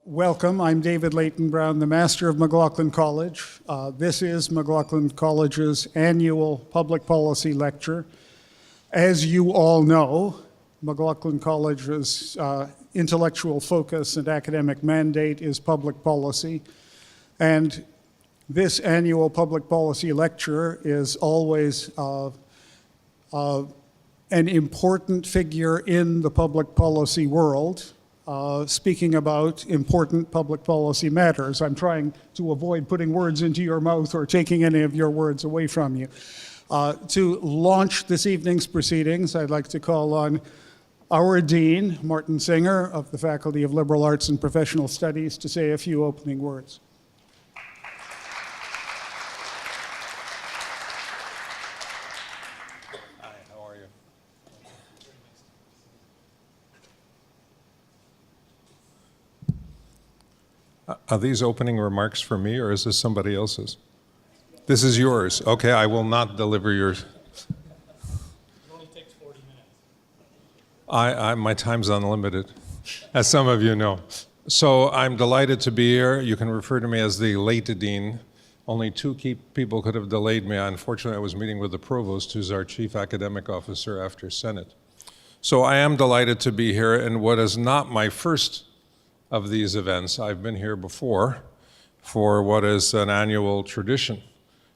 Welcome, I'm David Leighton Brown, the Master of McLaughlin College. This is McLaughlin College's annual public policy lecture. As you all know, McLaughlin College's intellectual focus and academic mandate is public policy. And this annual public policy lecture is always an important figure in the public policy world. Speaking about important public policy matters. I'm trying to avoid putting words into your mouth or taking any of your words away from you. To launch this evening's proceedings, I'd like to call on our Dean, Martin Singer, of the Faculty of Liberal Arts and Professional Studies, to say a few opening words. Are these opening remarks for me, or is this somebody else's? This is yours. Okay, I will not deliver yours. It only takes 40 minutes. My time's unlimited, as some of you know. So I'm delighted to be here. You can refer to me as the late dean. Only two key people could have delayed me. Unfortunately, I was meeting with the provost, who's our chief academic officer after Senate. So I am delighted to be here in what is not my first of these events. I've been here before for what is an annual tradition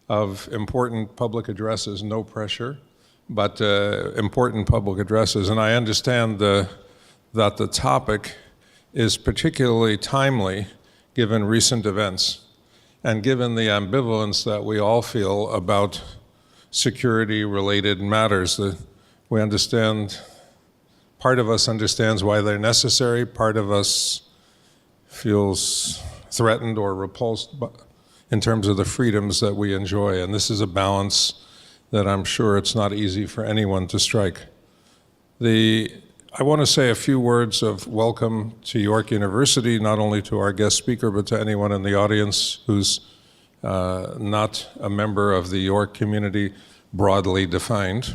of important public addresses, no pressure, but important public addresses. And I understand that the topic is particularly timely given recent events and given the ambivalence that we all feel about security-related matters. That we understand, part of us understands why they're necessary, part of us feels threatened or repulsed in terms of the freedoms that we enjoy. And this is a balance that I'm sure it's not easy for anyone to strike. I want to say a few words of welcome to York University, not only to our guest speaker, but to anyone in the audience who's not a member of the York community broadly defined.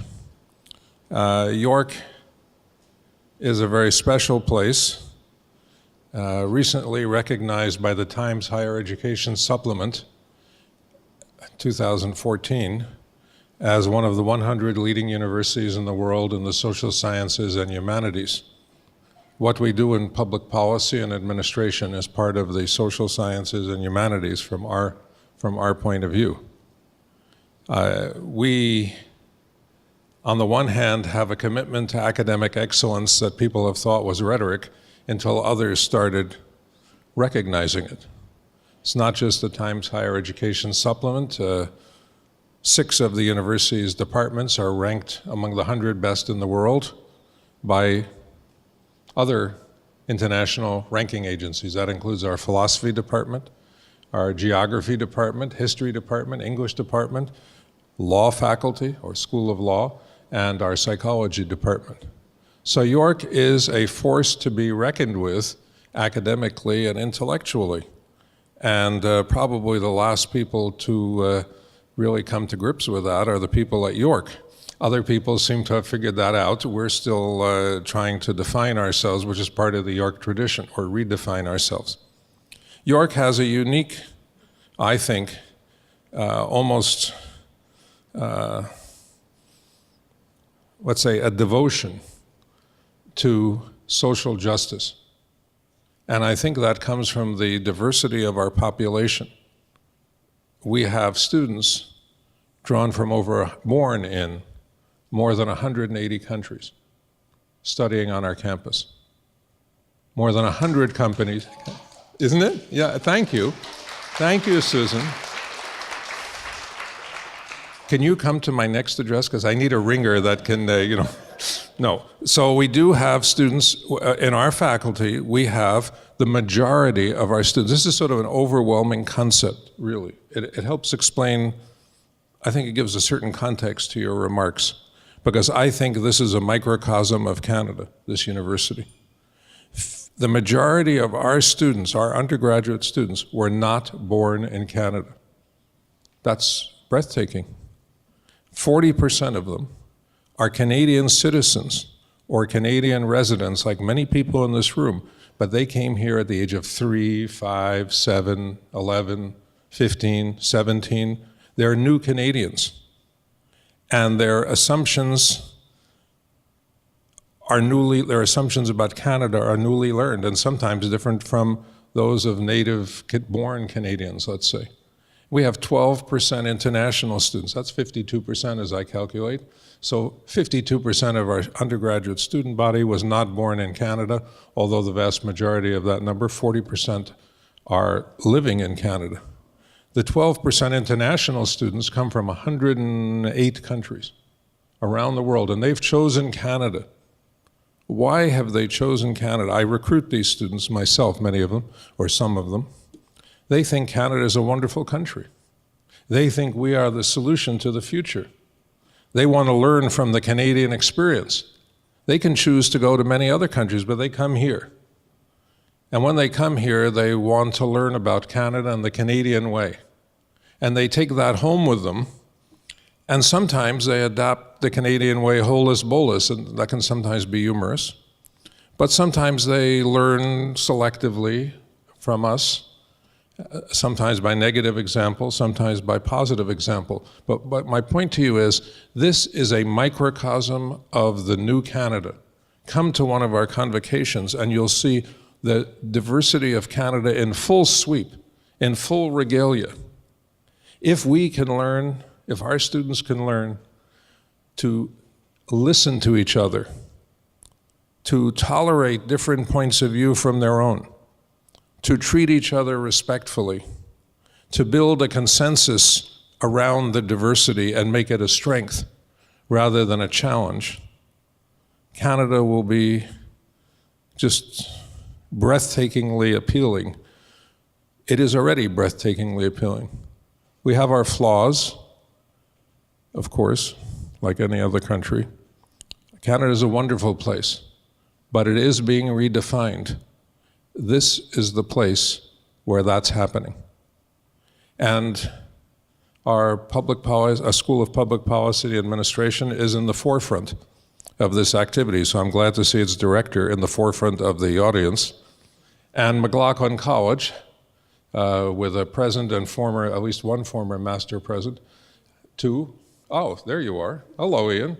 York is a very special place. Recently recognized by the Times Higher Education Supplement, 2014, as one of the 100 leading universities in the world in the social sciences and humanities. What we do in public policy and administration is part of the social sciences and humanities from our point of view. We, on the one hand, have a commitment to academic excellence that people have thought was rhetoric, until others started recognizing it. It's not just the Times Higher Education Supplement. 6 of the university's departments are ranked among the 100 best in the world by other international ranking agencies. That includes our philosophy department, our geography department, history department, English department, law faculty or School of Law, and our psychology department. So York is a force to be reckoned with academically and intellectually. And probably the last people to really come to grips with that are the people at York. Other people seem to have figured that out. We're still trying to define ourselves, which is part of the York tradition, or redefine ourselves. York has a unique, I think, almost, let's say, a devotion to social justice. And I think that comes from the diversity of our population. We have students born in more than 180 countries studying on our campus. More than 100 companies, isn't it? Yeah, thank you. Thank you, Susan. Can you come to my next address? Because I need a ringer that can, No. So we do have students in our faculty. We have the majority of our students. This is sort of an overwhelming concept, really. It helps explain, I think it gives a certain context to your remarks, because I think this is a microcosm of Canada, this university. The majority of our students, our undergraduate students, were not born in Canada. That's breathtaking. 40% of them are Canadian citizens or Canadian residents, like many people in this room, but they came here at the age of 3, 5, 7, 11, 15, 17. They're new Canadians. And their assumptions about Canada are newly learned, and sometimes different from those of native-born Canadians, let's say. We have 12% international students. That's 52% as I calculate. So 52% of our undergraduate student body was not born in Canada, although the vast majority of that number, 40%, are living in Canada. The 12% international students come from 108 countries around the world, and they've chosen Canada. Why have they chosen Canada? I recruit these students myself, many of them, or some of them. They think Canada is a wonderful country. They think we are the solution to the future. They want to learn from the Canadian experience. They can choose to go to many other countries, but they come here. And when they come here, they want to learn about Canada and the Canadian way. And they take that home with them, and sometimes they adopt the Canadian way holus bolus, and that can sometimes be humorous. But sometimes they learn selectively from us, sometimes by negative example, sometimes by positive example. But my point to you is, this is a microcosm of the new Canada. Come to one of our convocations and you'll see the diversity of Canada in full sweep, in full regalia. If we can learn, if our students can learn to listen to each other, to tolerate different points of view from their own, to treat each other respectfully, to build a consensus around the diversity and make it a strength rather than a challenge, Canada will be just breathtakingly appealing. It is already breathtakingly appealing. We have our flaws, of course, like any other country. Canada is a wonderful place, but it is being redefined. This is the place where that's happening. And our School of Public Policy and Administration is in the forefront of this activity, so I'm glad to see its director in the forefront of the audience. And McLaughlin College, with a present and at least one former master present, oh, there you are. Hello, Ian.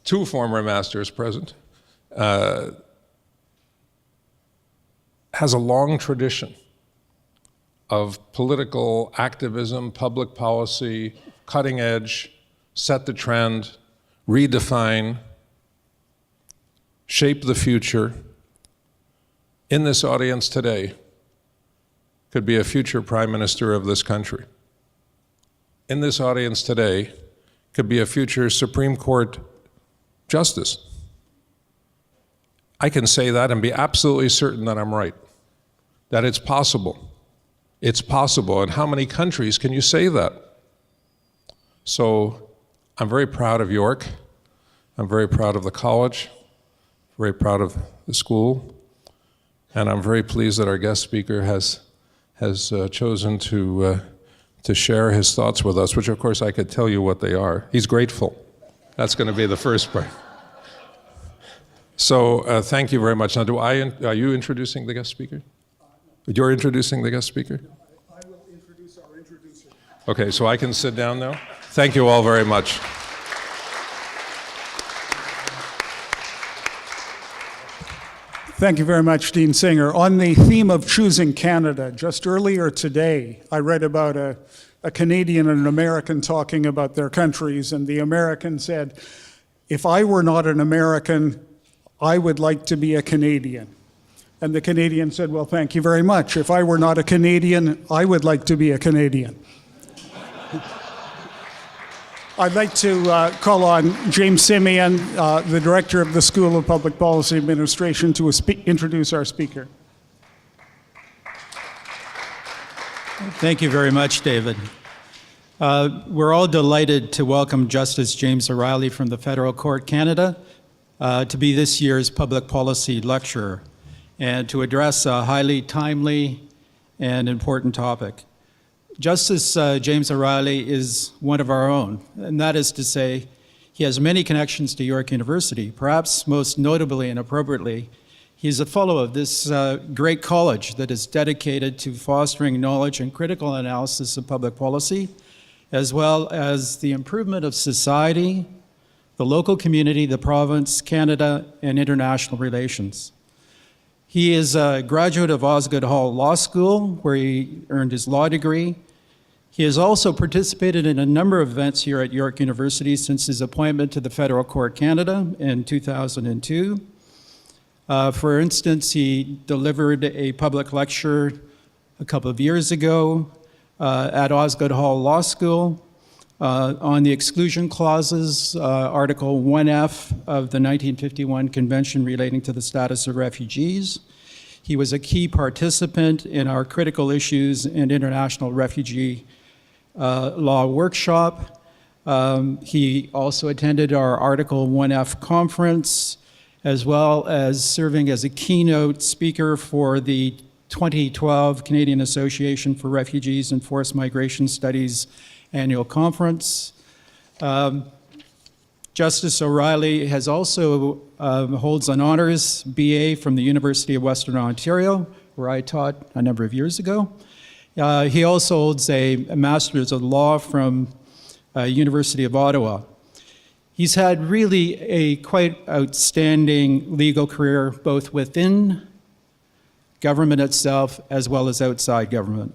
2 former masters present. Has a long tradition of political activism, public policy, cutting edge, set the trend, redefine, shape the future. In this audience today could be a future Prime Minister of this country. In this audience today could be a future Supreme Court Justice. I can say that and be absolutely certain that I'm right, that it's possible. It's possible. And how many countries can you say that? So I'm very proud of York. I'm very proud of the college, very proud of the school, and I'm very pleased that our guest speaker has chosen to share his thoughts with us, which of course I could tell you what they are. He's grateful. That's going to be the first part. So thank you very much. Now, are you introducing the guest speaker? You're introducing the guest speaker? I will introduce our introducer. Okay, so I can sit down now? Thank you all very much. Thank you very much, Dean Singer. On the theme of choosing Canada, just earlier today, I read about a Canadian and an American talking about their countries, and the American said, if I were not an American, I would like to be a Canadian. And the Canadian said, well, thank you very much. If I were not a Canadian, I would like to be a Canadian. I'd like to call on James Simeon, the Director of the School of Public Policy Administration, to introduce our speaker. Thank you very much, David. We're all delighted to welcome Justice James O'Reilly from the Federal Court, Canada, to be this year's public policy lecturer and to address a highly timely and important topic. Justice James O'Reilly is one of our own, and that is to say, he has many connections to York University. Perhaps most notably and appropriately, He's a fellow of this great college that is dedicated to fostering knowledge and critical analysis of public policy, as well as the improvement of society, the local community, the province, Canada, and international relations. He is a graduate of Osgoode Hall Law School, where he earned his law degree. He has also participated in a number of events here at York University since his appointment to the Federal Court Canada in 2002. For instance, he delivered a public lecture a couple of years ago at Osgoode Hall Law School on the exclusion clauses, Article 1F of the 1951 Convention relating to the status of refugees. He was a key participant in our critical issues and international refugee law workshop. He also attended our Article 1F conference, as well as serving as a keynote speaker for the 2012 Canadian Association for Refugees and Forced Migration Studies annual conference. Justice O'Reilly has also holds an honors BA from the University of Western Ontario, where I taught a number of years ago. He also holds a Master's of Law from University of Ottawa. He's had really a quite outstanding legal career, both within government itself as well as outside government.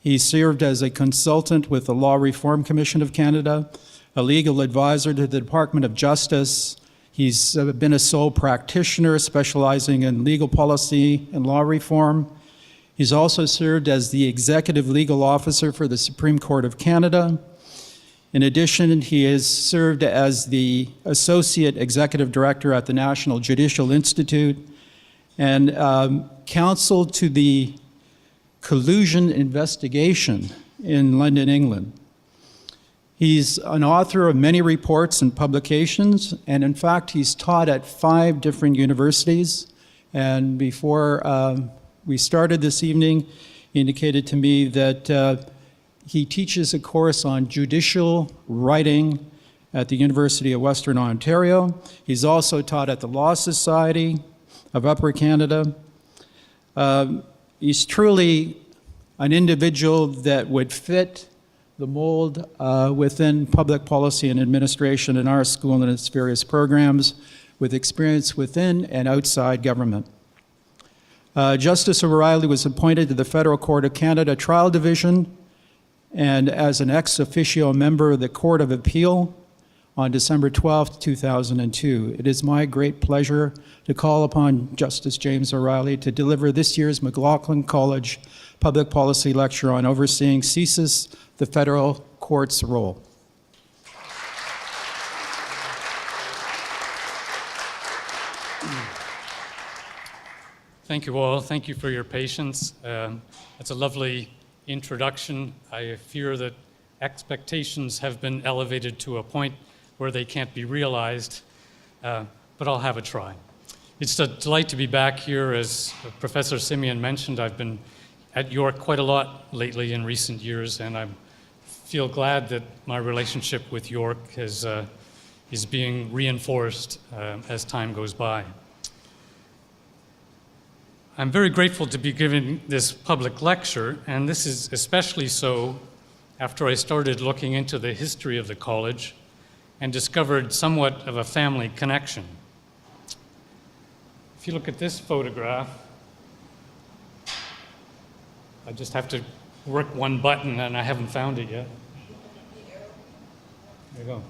He served as a consultant with the Law Reform Commission of Canada, a legal advisor to the Department of Justice. He's been a sole practitioner specializing in legal policy and law reform. He's also served as the executive legal officer for the Supreme Court of Canada. In addition, he has served as the associate executive director at the National Judicial Institute and counsel to the collusion investigation in London, England. He's an author of many reports and publications, and in fact, he's taught at 5 different universities. And before we started this evening, he indicated to me that he teaches a course on judicial writing at the University of Western Ontario. He's also taught at the Law Society of Upper Canada. He's truly an individual that would fit the mold within public policy and administration in our school and its various programs, with experience within and outside government. Justice O'Reilly was appointed to the Federal Court of Canada Trial Division and as an ex officio member of the Court of Appeal on December 12, 2002. It is my great pleasure to call upon Justice James O'Reilly to deliver this year's McLaughlin College Public Policy Lecture on overseeing CSIS, the federal court's role. Thank you all. Thank you for your patience. That's a lovely introduction. I fear that expectations have been elevated to a point where they can't be realized, but I'll have a try. It's a delight to be back here. As Professor Simeon mentioned, I've been at York quite a lot lately in recent years, and I feel glad that my relationship with York is being reinforced as time goes by. I'm very grateful to be giving this public lecture, and this is especially so after I started looking into the history of the college and discovered somewhat of a family connection. If you look at this photograph, I just have to work one button and I haven't found it yet. There you go.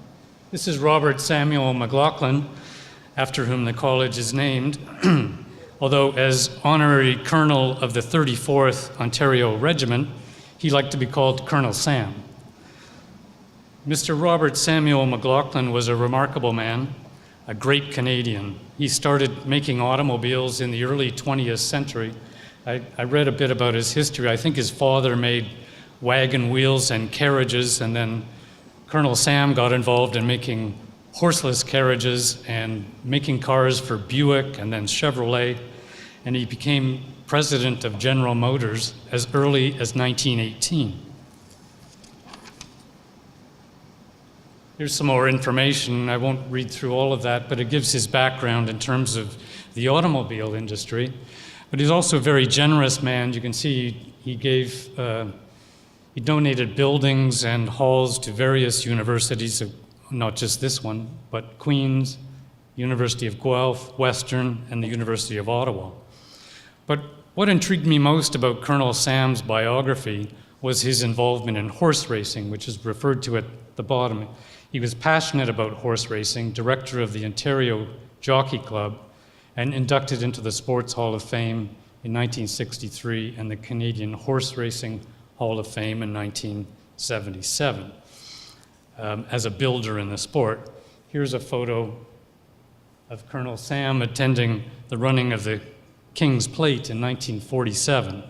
This is Robert Samuel McLaughlin, after whom the college is named. Although as honorary colonel of the 34th Ontario Regiment, he liked to be called Colonel Sam. Mr. Robert Samuel McLaughlin was a remarkable man, a great Canadian. He started making automobiles in the early 20th century. I read a bit about his history. I think his father made wagon wheels and carriages, and then Colonel Sam got involved in making horseless carriages and making cars for Buick and then Chevrolet, and he became president of General Motors as early as 1918. Here's some more information. I won't read through all of that, but it gives his background in terms of the automobile industry. But he's also a very generous man. You can see he donated buildings and halls to various universities, not just this one, but Queen's, University of Guelph, Western, and the University of Ottawa. But what intrigued me most about Colonel Sam's biography was his involvement in horse racing, which is referred to at the bottom. He was passionate about horse racing, director of the Ontario Jockey Club, and inducted into the Sports Hall of Fame in 1963 and the Canadian Horse Racing Hall of Fame in 1977 as a builder in the sport. Here's a photo of Colonel Sam attending the running of the King's Plate in 1947.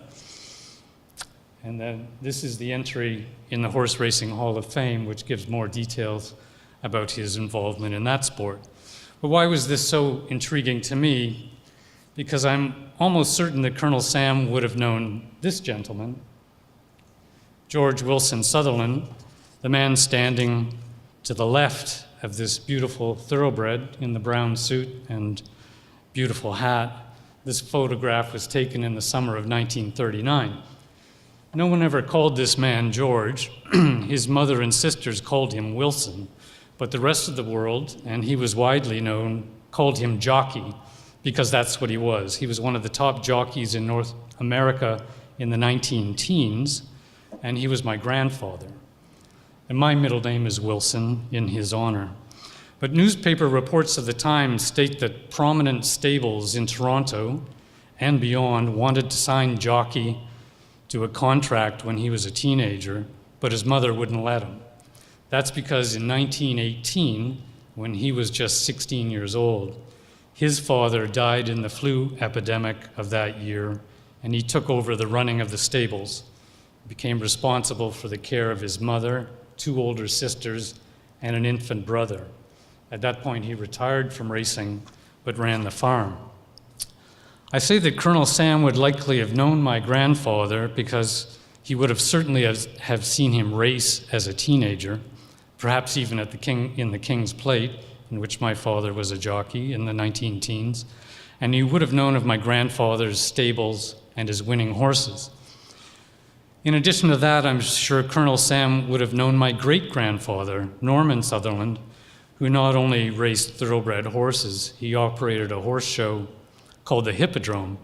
And then this is the entry in the Horse Racing Hall of Fame, which gives more details about his involvement in that sport. But why was this so intriguing to me? Because I'm almost certain that Colonel Sam would have known this gentleman, George Wilson Sutherland, the man standing to the left of this beautiful thoroughbred in the brown suit and beautiful hat. This photograph was taken in the summer of 1939. No one ever called this man George. His mother and sisters called him Wilson, but the rest of the world, and he was widely known, called him Jockey, because that's what he was. He was one of the top jockeys in North America in the 19-teens, and he was my grandfather. And my middle name is Wilson in his honor. But newspaper reports of the time state that prominent stables in Toronto and beyond wanted to sign Jockey to a contract when he was a teenager, but his mother wouldn't let him. That's because in 1918, when he was just 16 years old, his father died in the flu epidemic of that year, and he took over the running of the stables, became responsible for the care of his mother, 2 older sisters, and an infant brother. At that point, he retired from racing, but ran the farm. I say that Colonel Sam would likely have known my grandfather because he would have certainly have seen him race as a teenager, perhaps even in the King's Plate, in which my father was a jockey in the 19-teens, and he would have known of my grandfather's stables and his winning horses. In addition to that, I'm sure Colonel Sam would have known my great-grandfather, Norman Sutherland, who not only raced thoroughbred horses, he operated a horse show called the Hippodrome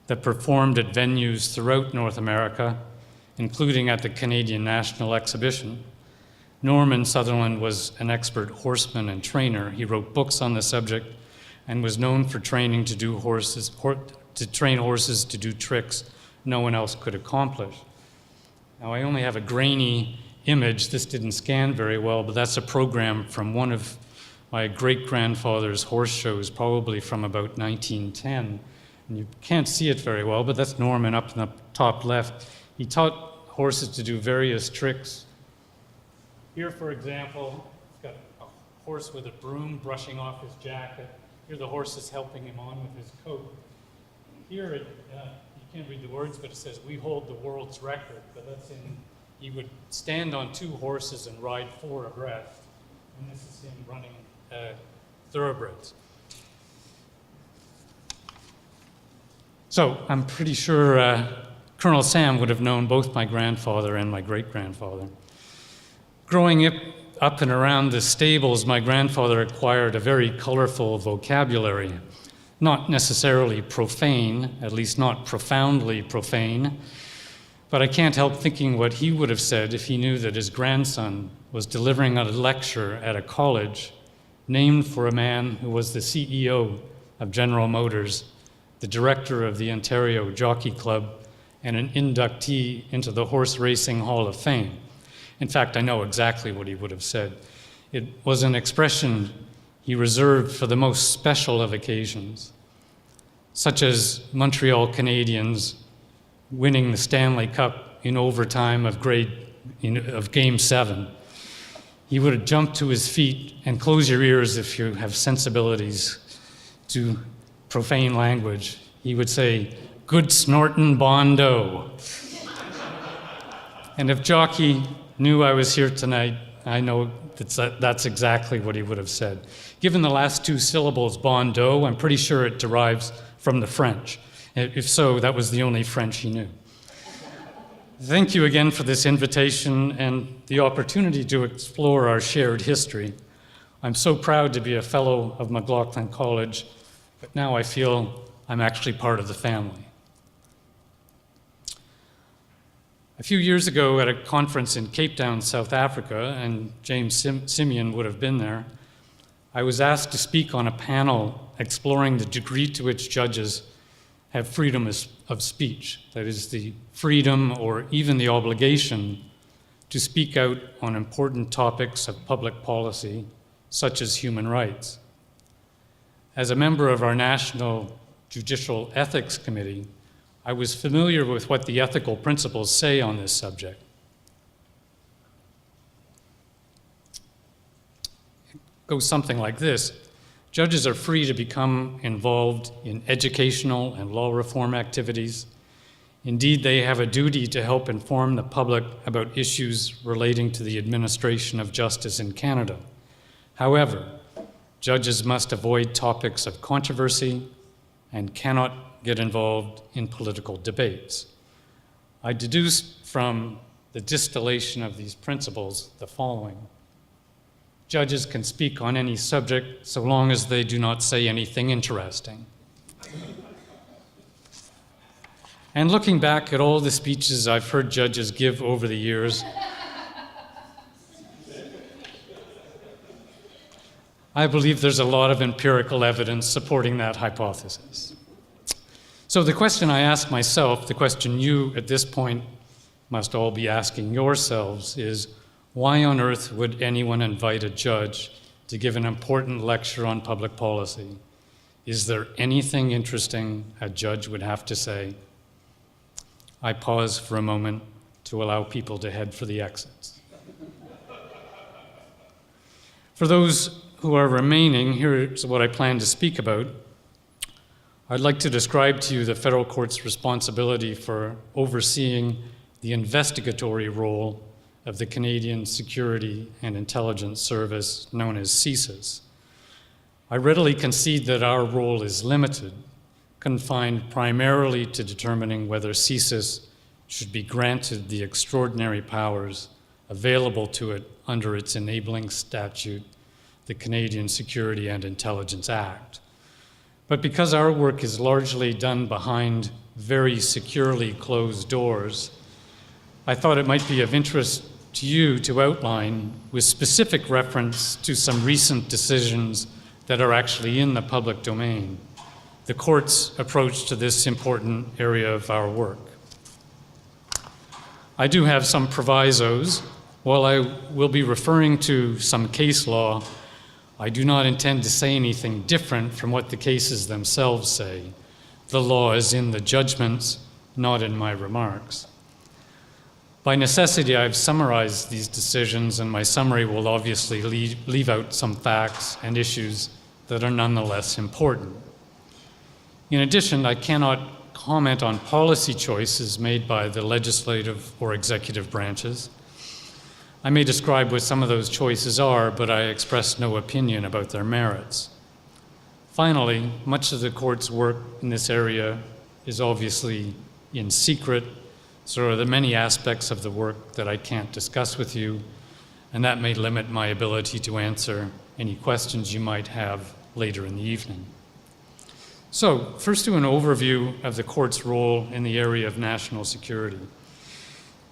that performed at venues throughout North America, including at the Canadian National Exhibition. Norman Sutherland was an expert horseman and trainer. He wrote books on the subject and was known for training to train horses to do tricks no one else could accomplish. Now, I only have a grainy image. This didn't scan very well, but that's a program from one of my great-grandfather's horse shows, probably from about 1910. And you can't see it very well, but that's Norman up in the top left. He taught horses to do various tricks. Here, for example, he's got a horse with a broom brushing off his jacket. Here, the horse is helping him on with his coat. Here, you can't read the words, but it says, "We hold the world's record." But that's he would stand on 2 horses and ride 4 abreast. And this is him running thoroughbreds. So I'm pretty sure Colonel Sam would have known both my grandfather and my great-grandfather. Growing up and around the stables, my grandfather acquired a very colorful vocabulary, not necessarily profane, at least not profoundly profane, but I can't help thinking what he would have said if he knew that his grandson was delivering a lecture at a college named for a man who was the CEO of General Motors, the director of the Ontario Jockey Club, and an inductee into the Horse Racing Hall of Fame. In fact, I know exactly what he would have said. It was an expression he reserved for the most special of occasions, such as Montreal Canadiens winning the Stanley Cup in overtime of Game 7. He would have jumped to his feet, and close your ears if you have sensibilities to profane language. He would say, "Good snortin' Bondo." And if Jockey knew I was here tonight, I know that's exactly what he would have said. Given the last two syllables, bon do, I'm pretty sure it derives from the French. If so, that was the only French he knew. Thank you again for this invitation and the opportunity to explore our shared history. I'm so proud to be a fellow of McLaughlin College, but now I feel I'm actually part of the family. A few years ago at a conference in Cape Town, South Africa, and James Simeon would have been there, I was asked to speak on a panel exploring the degree to which judges have freedom of speech, that is, the freedom or even the obligation to speak out on important topics of public policy, such as human rights. As a member of our National Judicial Ethics Committee, I was familiar with what the ethical principles say on this subject. It goes something like this. Judges are free to become involved in educational and law reform activities. Indeed, they have a duty to help inform the public about issues relating to the administration of justice in Canada. However, judges must avoid topics of controversy and cannot get involved in political debates. I deduce from the distillation of these principles the following. Judges can speak on any subject so long as they do not say anything interesting. And looking back at all the speeches I've heard judges give over the years, I believe there's a lot of empirical evidence supporting that hypothesis. So the question I ask myself, the question you at this point must all be asking yourselves is, why on earth would anyone invite a judge to give an important lecture on public policy? Is there anything interesting a judge would have to say? I pause for a moment to allow people to head for the exits. For those who are remaining, here's what I plan to speak about. I'd like to describe to you the federal court's responsibility for overseeing the investigatory role of the Canadian Security and Intelligence Service, known as CSIS. I readily concede that our role is limited, confined primarily to determining whether CSIS should be granted the extraordinary powers available to it under its enabling statute, the Canadian Security and Intelligence Act. But because our work is largely done behind very securely closed doors, I thought it might be of interest to you to outline, with specific reference to some recent decisions that are actually in the public domain, the court's approach to this important area of our work. I do have some provisos. While I will be referring to some case law, I do not intend to say anything different from what the cases themselves say. The law is in the judgments, not in my remarks. By necessity, I've summarized these decisions, and my summary will obviously leave out some facts and issues that are nonetheless important. In addition, I cannot comment on policy choices made by the legislative or executive branches. I may describe what some of those choices are, but I express no opinion about their merits. Finally, much of the court's work in this area is obviously in secret, so there are many aspects of the work that I can't discuss with you, and that may limit my ability to answer any questions you might have later in the evening. So, first to an overview of the court's role in the area of national security.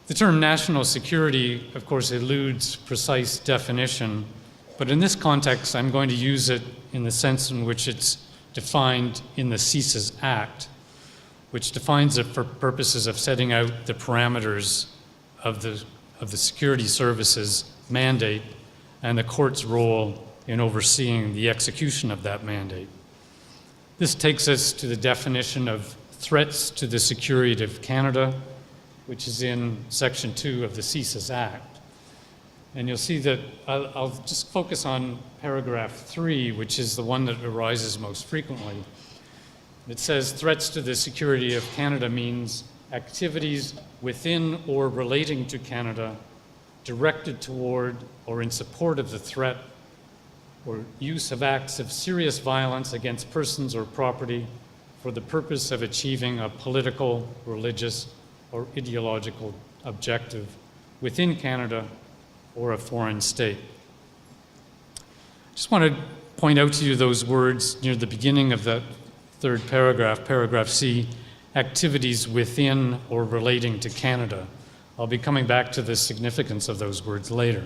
The term national security, of course, eludes precise definition, but in this context, I'm going to use it in the sense in which it's defined in the CSIS Act, which defines it for purposes of setting out the parameters of the security services mandate and the court's role in overseeing the execution of that mandate. This takes us to the definition of threats to the security of Canada, which is in Section 2 of the CSIS Act. And you'll see that I'll just focus on paragraph 3, which is the one that arises most frequently. It says threats to the security of Canada means activities within or relating to Canada directed toward or in support of the threat or use of acts of serious violence against persons or property for the purpose of achieving a political, religious, or ideological objective within Canada or a foreign state. I just want to point out to you those words near the beginning of that third paragraph, paragraph C, activities within or relating to Canada. I'll be coming back to the significance of those words later.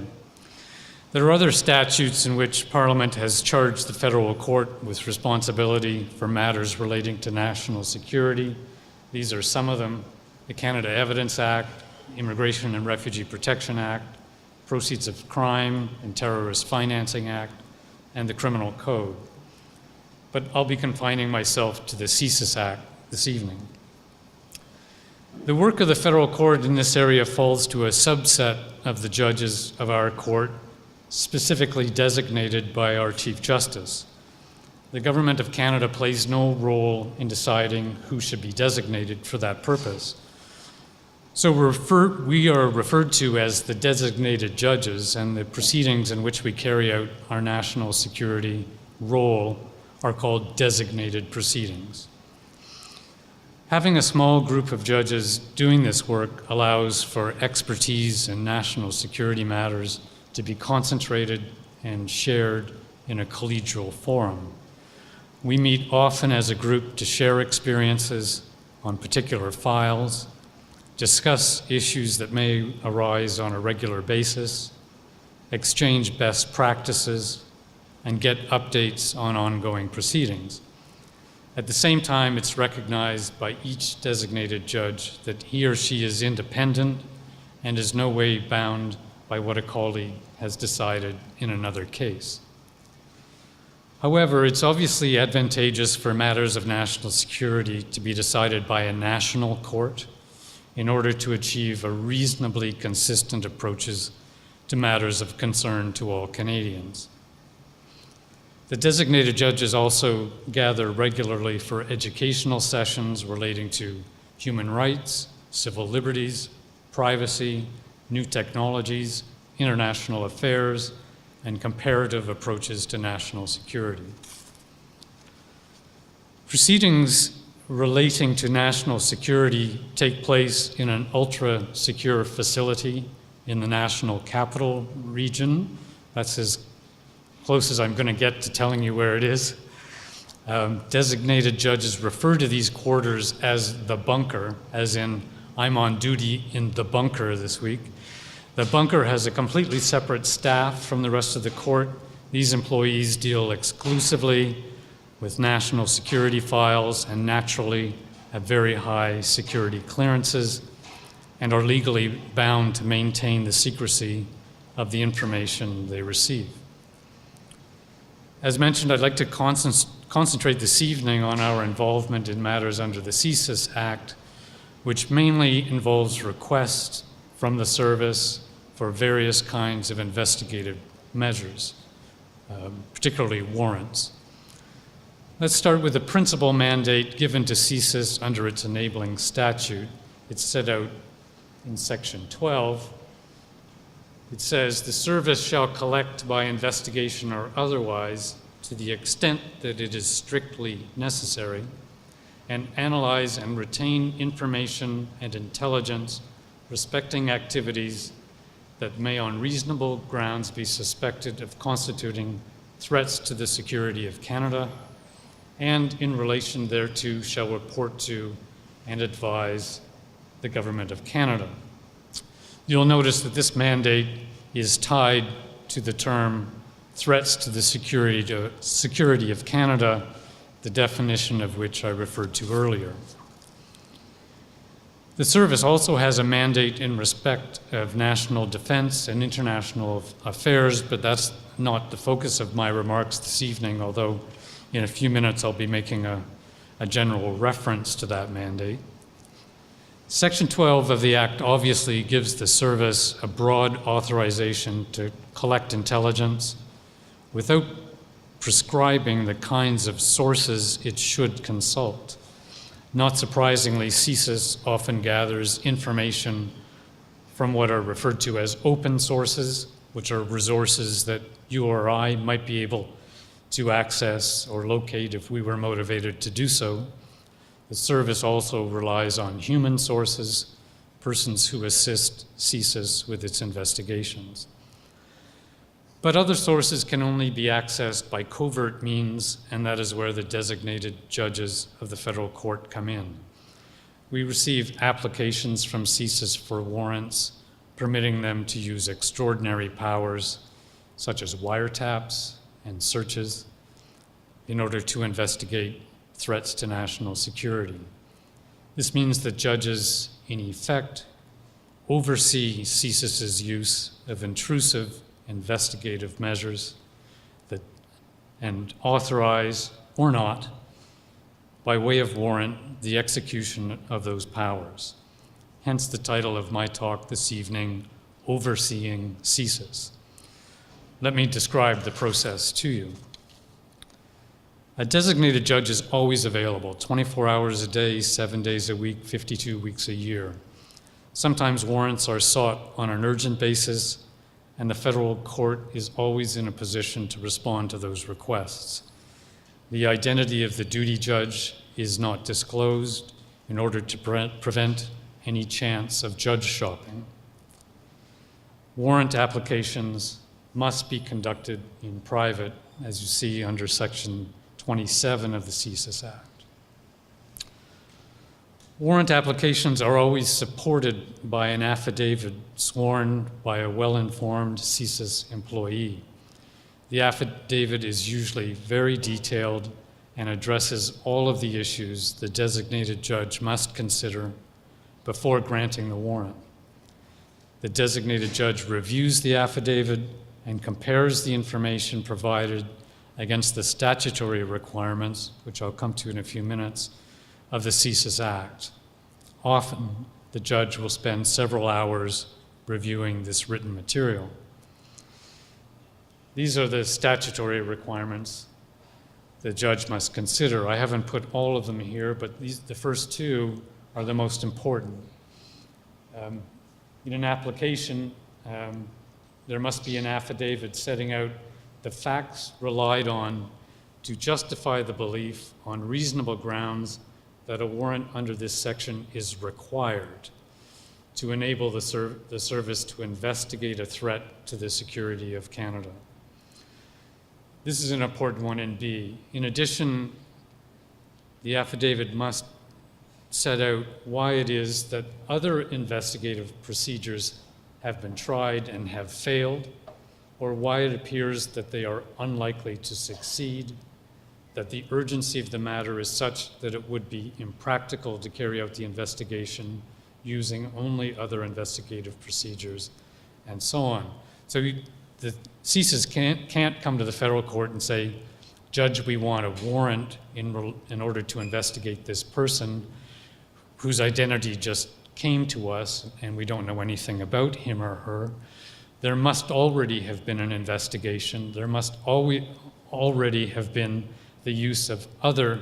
There are other statutes in which Parliament has charged the federal court with responsibility for matters relating to national security. These are some of them: the Canada Evidence Act, Immigration and Refugee Protection Act, Proceeds of Crime and Terrorist Financing Act, and the Criminal Code. But I'll be confining myself to the CSIS Act this evening. The work of the federal court in this area falls to a subset of the judges of our court, specifically designated by our Chief Justice. The Government of Canada plays no role in deciding who should be designated for that purpose. So we are referred to as the designated judges, and the proceedings in which we carry out our national security role are called designated proceedings. Having a small group of judges doing this work allows for expertise in national security matters to be concentrated and shared in a collegial forum. We meet often as a group to share experiences on particular files, discuss issues that may arise on a regular basis, exchange best practices, and get updates on ongoing proceedings. At the same time, it's recognized by each designated judge that he or she is independent and is no way bound by what a colleague has decided in another case. However, it's obviously advantageous for matters of national security to be decided by a national court in order to achieve a reasonably consistent approaches to matters of concern to all Canadians. The designated judges also gather regularly for educational sessions relating to human rights, civil liberties, privacy, new technologies, international affairs, and comparative approaches to national security. Proceedings relating to national security take place in an ultra-secure facility in the National Capital Region. That's as close as I'm going to get to telling you where it is. Designated judges refer to these quarters as the bunker, as in, I'm on duty in the bunker this week. The bunker has a completely separate staff from the rest of the court. These employees deal exclusively with national security files and naturally have very high security clearances and are legally bound to maintain the secrecy of the information they receive. As mentioned, I'd like to concentrate this evening on our involvement in matters under the CSIS Act, which mainly involves requests from the service for various kinds of investigative measures, particularly warrants. Let's start with the principal mandate given to CSIS under its enabling statute. It's set out in Section 12. It says, the service shall collect by investigation or otherwise, to the extent that it is strictly necessary, and analyze and retain information and intelligence respecting activities that may on reasonable grounds be suspected of constituting threats to the security of Canada, and in relation thereto shall report to and advise the Government of Canada. You'll notice that this mandate is tied to the term threats to the security of Canada, the definition of which I referred to earlier. The service also has a mandate in respect of national defense and international affairs, but that's not the focus of my remarks this evening, although in a few minutes I'll be making a general reference to that mandate. Section 12 of the Act obviously gives the service a broad authorization to collect intelligence without prescribing the kinds of sources it should consult. Not surprisingly, CSIS often gathers information from what are referred to as open sources, which are resources that you or I might be able to access or locate if we were motivated to do so. The service also relies on human sources, persons who assist CSIS with its investigations. But other sources can only be accessed by covert means, and that is where the designated judges of the federal court come in. We receive applications from CSIS for warrants permitting them to use extraordinary powers, such as wiretaps and searches, in order to investigate threats to national security. This means that judges, in effect, oversee CSIS's use of intrusive investigative measures and authorize, or not, by way of warrant, the execution of those powers. Hence the title of my talk this evening, Overseeing CSIS. Let me describe the process to you. A designated judge is always available, 24 hours a day, 7 days a week, 52 weeks a year. Sometimes warrants are sought on an urgent basis, and the federal court is always in a position to respond to those requests. The identity of the duty judge is not disclosed in order to prevent any chance of judge shopping. Warrant applications must be conducted in private, as you see under Section 27 of the CSIS Act. Warrant applications are always supported by an affidavit sworn by a well-informed CSIS employee. The affidavit is usually very detailed and addresses all of the issues the designated judge must consider before granting the warrant. The designated judge reviews the affidavit and compares the information provided against the statutory requirements, which I'll come to in a few minutes, of the CSIS Act. Often, the judge will spend several hours reviewing this written material. These are the statutory requirements the judge must consider. I haven't put all of them here, but the first two are the most important. In an application, there must be an affidavit setting out the facts relied on to justify the belief on reasonable grounds that a warrant under this section is required to enable the service to investigate a threat to the security of Canada. This is an important one in B. In addition, the affidavit must set out why it is that other investigative procedures have been tried and have failed, or why it appears that they are unlikely to succeed, that the urgency of the matter is such that it would be impractical to carry out the investigation using only other investigative procedures, and so on. So the CSIS can't come to the federal court and say, Judge, we want a warrant in order to investigate this person whose identity just came to us and we don't know anything about him or her. There must already have been an investigation. There must already have been the use of other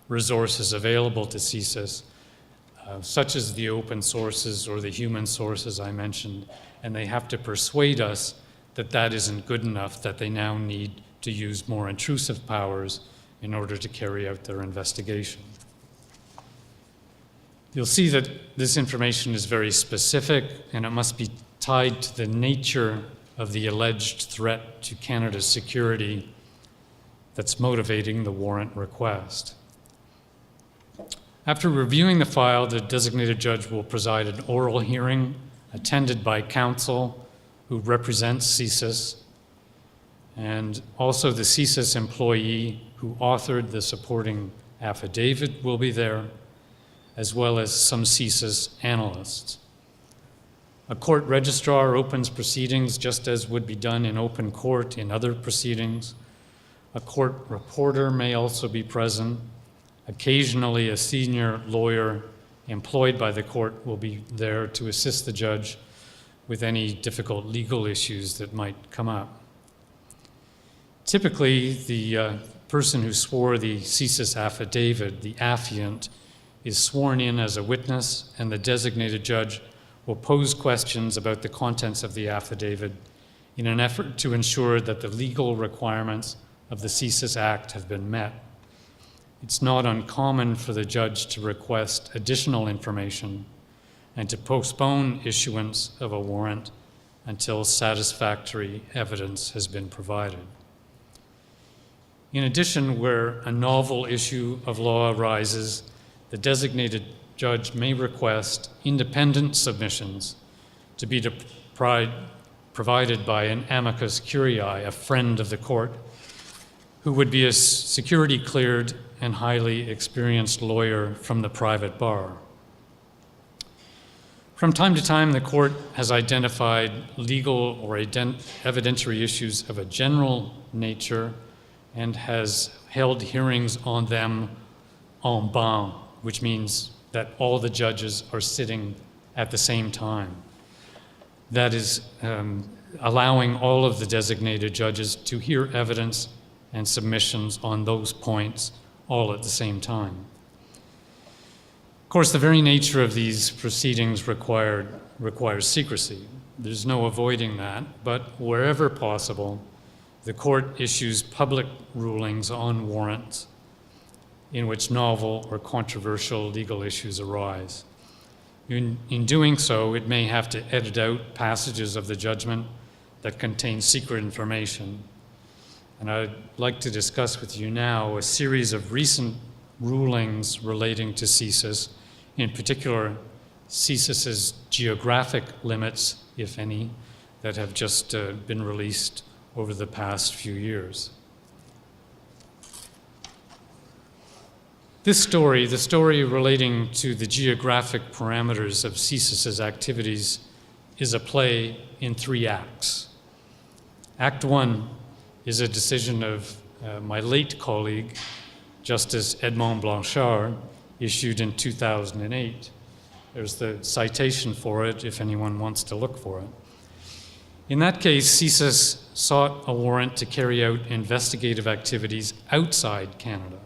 resources available to CSIS, such as the open sources or the human sources I mentioned, and they have to persuade us that that isn't good enough, that they now need to use more intrusive powers in order to carry out their investigation. You'll see that this information is very specific, and it must be tied to the nature of the alleged threat to Canada's security that's motivating the warrant request. After reviewing the file, the designated judge will preside an oral hearing attended by counsel who represents CSIS, and also the CSIS employee who authored the supporting affidavit will be there, as well as some CSIS analysts. A court registrar opens proceedings just as would be done in open court in other proceedings. A court reporter may also be present. Occasionally, a senior lawyer employed by the court will be there to assist the judge with any difficult legal issues that might come up. Typically, the person who swore the CSIS affidavit, the affiant, is sworn in as a witness, and the designated judge will pose questions about the contents of the affidavit in an effort to ensure that the legal requirements of the CSIS Act have been met. It's not uncommon for the judge to request additional information and to postpone issuance of a warrant until satisfactory evidence has been provided. In addition, where a novel issue of law arises, the designated judge may request independent submissions to be provided by an amicus curiae, a friend of the court, who would be a security cleared and highly experienced lawyer from the private bar. From time to time, the court has identified legal or evidentiary issues of a general nature and has held hearings on them en banc, which means that all the judges are sitting at the same time. That is allowing all of the designated judges to hear evidence and submissions on those points all at the same time. Of course, the very nature of these proceedings requires secrecy. There's no avoiding that, but wherever possible, the court issues public rulings on warrants in which novel or controversial legal issues arise. In doing so, it may have to edit out passages of the judgment that contain secret information. And I'd like to discuss with you now a series of recent rulings relating to CSIS, in particular CSIS's geographic limits, if any, that have just been released over the past few years. This story, the story relating to the geographic parameters of CSIS's activities, is a play in 3 acts. Act 1 is a decision of my late colleague, Justice Edmond Blanchard, issued in 2008. There's the citation for it if anyone wants to look for it. In that case, CSIS sought a warrant to carry out investigative activities outside Canada.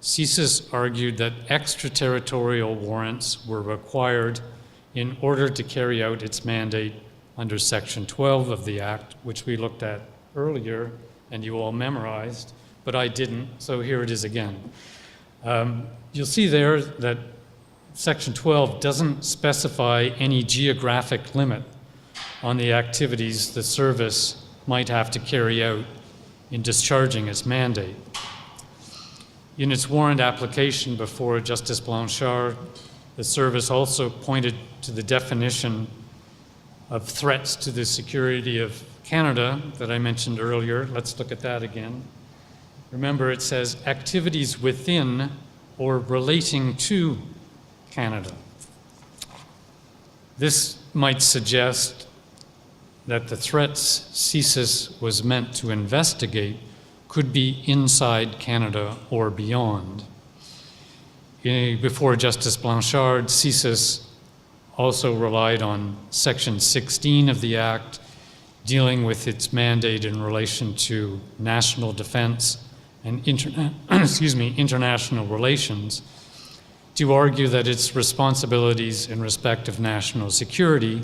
CSIS argued that extraterritorial warrants were required in order to carry out its mandate under Section 12 of the Act, which we looked at earlier and you all memorized, but I didn't, so here it is again. You'll see there that Section 12 doesn't specify any geographic limit on the activities the service might have to carry out in discharging its mandate. In its warrant application before Justice Blanchard, the service also pointed to the definition of threats to the security of Canada that I mentioned earlier. Let's look at that again. Remember, it says activities within or relating to Canada. This might suggest that the threats CSIS was meant to investigate could be inside Canada or beyond. Before Justice Blanchard, CSIS also relied on Section 16 of the Act, dealing with its mandate in relation to national defense and international relations, to argue that its responsibilities in respect of national security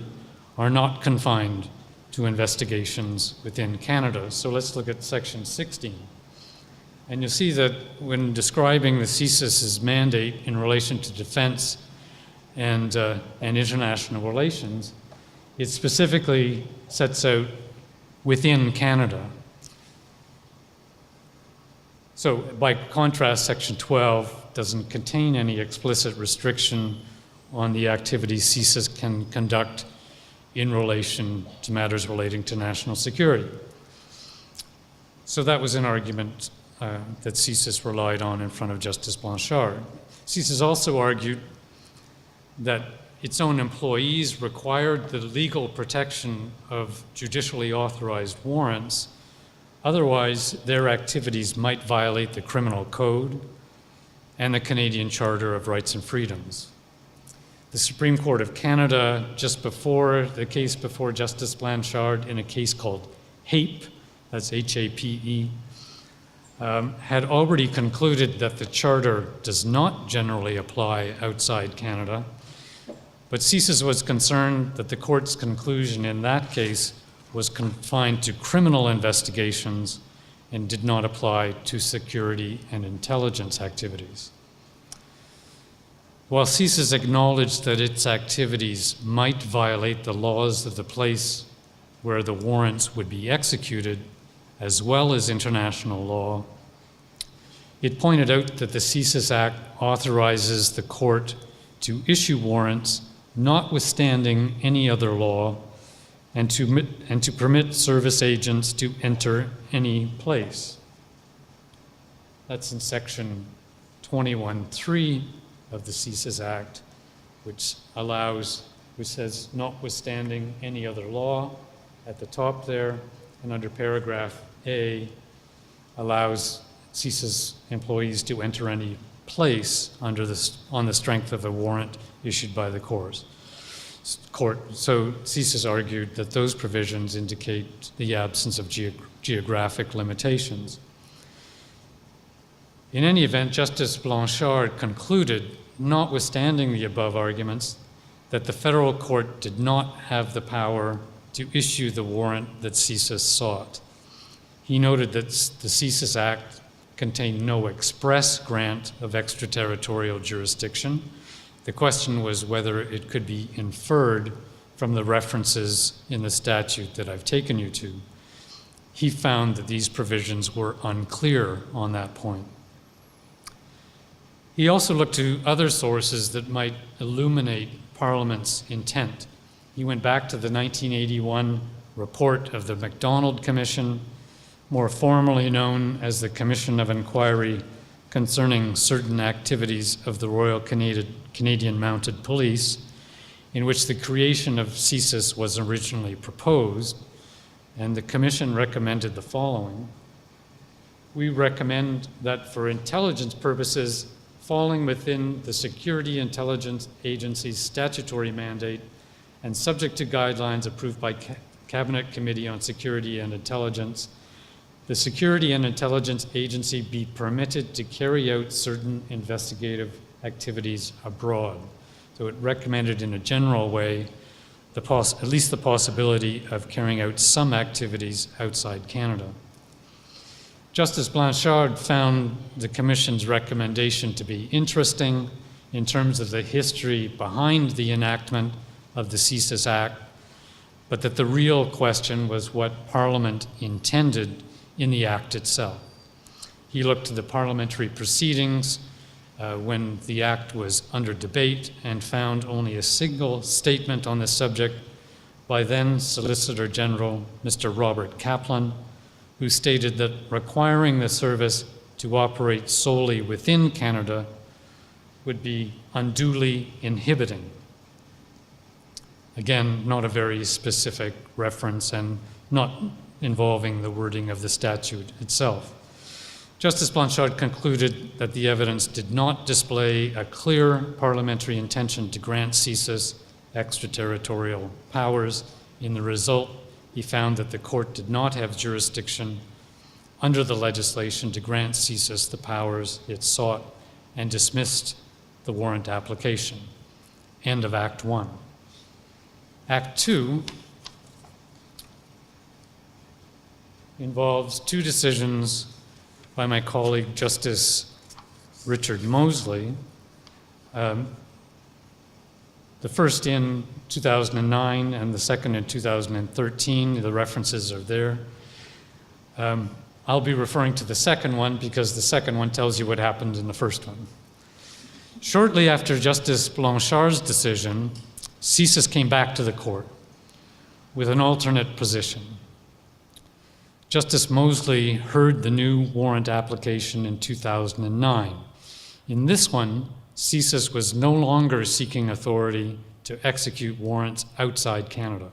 are not confined to investigations within Canada. So let's look at Section 16. And you'll see that when describing the CSIS's mandate in relation to defense and international relations, it specifically sets out within Canada. So by contrast, Section 12 doesn't contain any explicit restriction on the activities CSIS can conduct in relation to matters relating to national security. So that was an argument that CSIS relied on in front of Justice Blanchard. CSIS also argued that its own employees required the legal protection of judicially authorized warrants. Otherwise, their activities might violate the Criminal Code and the Canadian Charter of Rights and Freedoms. The Supreme Court of Canada, just before the case before Justice Blanchard in a case called HAPE, that's H-A-P-E, had already concluded that the Charter does not generally apply outside Canada, But CSIS was concerned that the court's conclusion in that case was confined to criminal investigations and did not apply to security and intelligence activities. While CSIS acknowledged that its activities might violate the laws of the place where the warrants would be executed, as well as international law, it pointed out that the CSIS Act authorizes the court to issue warrants notwithstanding any other law and to permit service agents to enter any place. That's in section 21.3 of the CSIS Act, which says notwithstanding any other law at the top there, and under paragraph A allows CSIS employees to enter any place on the strength of a warrant issued by the court. So CSIS argued that those provisions indicate the absence of geographic limitations. In any event, Justice Blanchard concluded, notwithstanding the above arguments, that the federal court did not have the power to issue the warrant that CSIS sought. He noted that the CSIS Act contained no express grant of extraterritorial jurisdiction. The question was whether it could be inferred from the references in the statute that I've taken you to. He found that these provisions were unclear on that point. He also looked to other sources that might illuminate Parliament's intent. He went back to the 1981 report of the McDonald Commission, more formally known as the Commission of Inquiry concerning certain activities of the Royal Canadian Mounted Police, in which the creation of CSIS was originally proposed, and the Commission recommended the following. We recommend that for intelligence purposes, falling within the Security Intelligence Agency's statutory mandate and subject to guidelines approved by Cabinet Committee on Security and Intelligence, the Security and Intelligence Agency be permitted to carry out certain investigative activities abroad. So it recommended in a general way at least the possibility of carrying out some activities outside Canada. Justice Blanchard found the Commission's recommendation to be interesting in terms of the history behind the enactment of the CSIS Act, but that the real question was what Parliament intended in the Act itself. He looked to the parliamentary proceedings when the Act was under debate and found only a single statement on this subject by then Solicitor General Mr. Robert Kaplan, who stated that requiring the service to operate solely within Canada would be unduly inhibiting. Again, not a very specific reference and not involving the wording of the statute itself. Justice Blanchard concluded that the evidence did not display a clear parliamentary intention to grant CSIS extraterritorial powers. In the result, he found that the court did not have jurisdiction under the legislation to grant CSIS the powers it sought and dismissed the warrant application. End of Act 1. Act 2 involves two decisions by my colleague, Justice Richard Mosley. The first in 2009 and the second in 2013. The references are there. I'll be referring to the second one because the second one tells you what happened in the first one. Shortly after Justice Blanchard's decision, CSIS came back to the court with an alternate position. Justice Mosley heard the new warrant application in 2009. In this one, CSIS was no longer seeking authority to execute warrants outside Canada.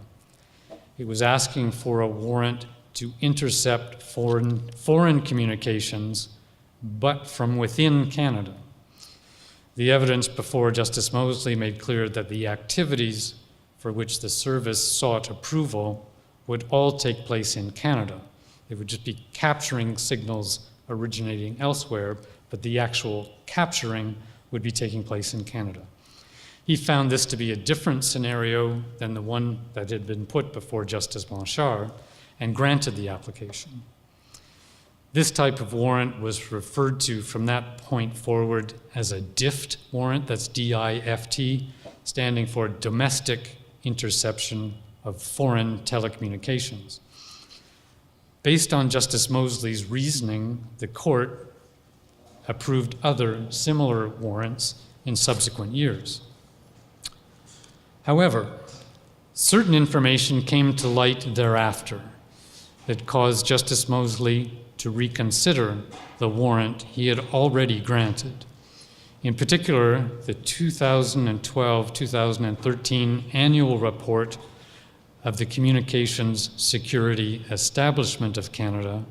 It was asking for a warrant to intercept foreign communications, but from within Canada. The evidence before Justice Mosley made clear that the activities for which the service sought approval would all take place in Canada. It would just be capturing signals originating elsewhere, but the actual capturing would be taking place in Canada. He found this to be a different scenario than the one that had been put before Justice Blanchard and granted the application. This type of warrant was referred to from that point forward as a DIFT warrant, that's D-I-F-T, standing for Domestic Interception of Foreign Telecommunications. Based on Justice Mosley's reasoning, the court approved other similar warrants in subsequent years. However, certain information came to light thereafter that caused Justice Mosley to reconsider the warrant he had already granted. In particular, the 2012-2013 annual report of the Communications Security Establishment of Canada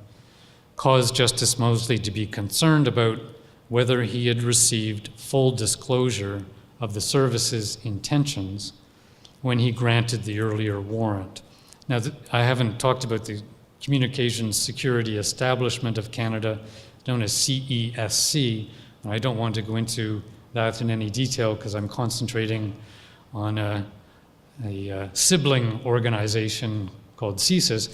caused Justice Mosley to be concerned about whether he had received full disclosure of the service's intentions when he granted the earlier warrant. Now, I haven't talked about the Communications Security Establishment of Canada, known as CESC, and I don't want to go into that in any detail because I'm concentrating on a sibling organization called CSIS.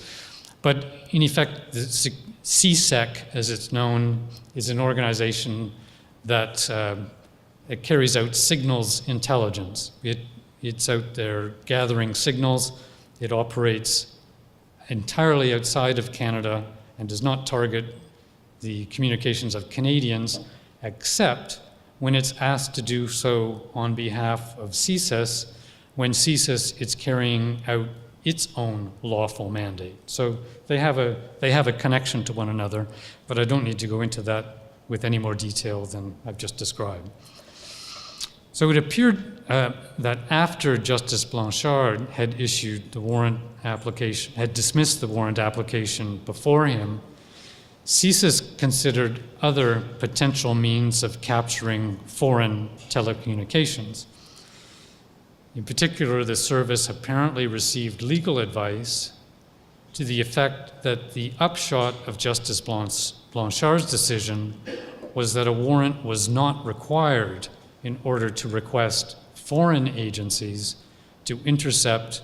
But in effect, the CSEC, as it's known, is an organization that it carries out signals intelligence. It's out there gathering signals. It operates entirely outside of Canada and does not target the communications of Canadians, except when it's asked to do so on behalf of CSIS, when CSIS is carrying out its own lawful mandate. So they have a connection to one another, but I don't need to go into that with any more detail than I've just described. So it appeared that after Justice Blanchard had issued the warrant application, had dismissed the warrant application before him, CSIS considered other potential means of capturing foreign telecommunications. In particular, the service apparently received legal advice to the effect that the upshot of Justice Blanchard's decision was that a warrant was not required in order to request foreign agencies to intercept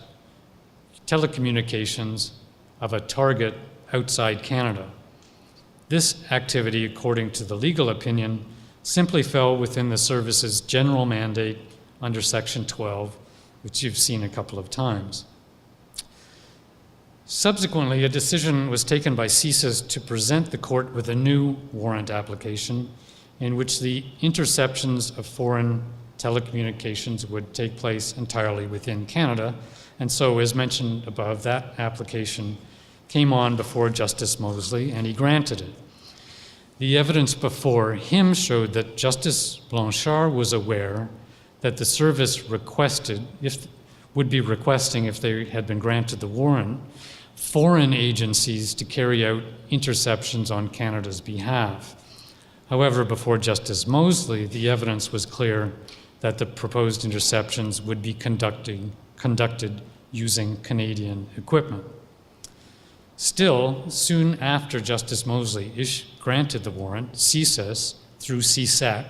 telecommunications of a target outside Canada. This activity, according to the legal opinion, simply fell within the service's general mandate under Section 12, which you've seen a couple of times. Subsequently, a decision was taken by CSIS to present the court with a new warrant application in which the interceptions of foreign telecommunications would take place entirely within Canada. And so, as mentioned above, that application came on before Justice Mosley, and he granted it. The evidence before him showed that Justice Blanchard was aware that the service would be requesting, if they had been granted the warrant, foreign agencies to carry out interceptions on Canada's behalf. However, before Justice Mosley, the evidence was clear that the proposed interceptions would be conducted using Canadian equipment. Still, soon after Justice Mosley granted the warrant, CSIS, through CSEC,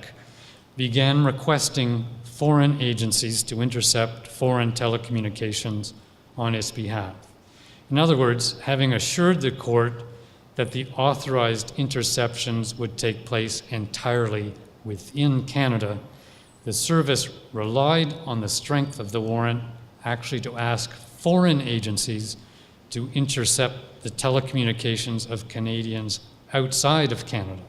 began requesting foreign agencies to intercept foreign telecommunications on its behalf. In other words, having assured the court that the authorized interceptions would take place entirely within Canada, the service relied on the strength of the warrant actually to ask foreign agencies to intercept the telecommunications of Canadians outside of Canada.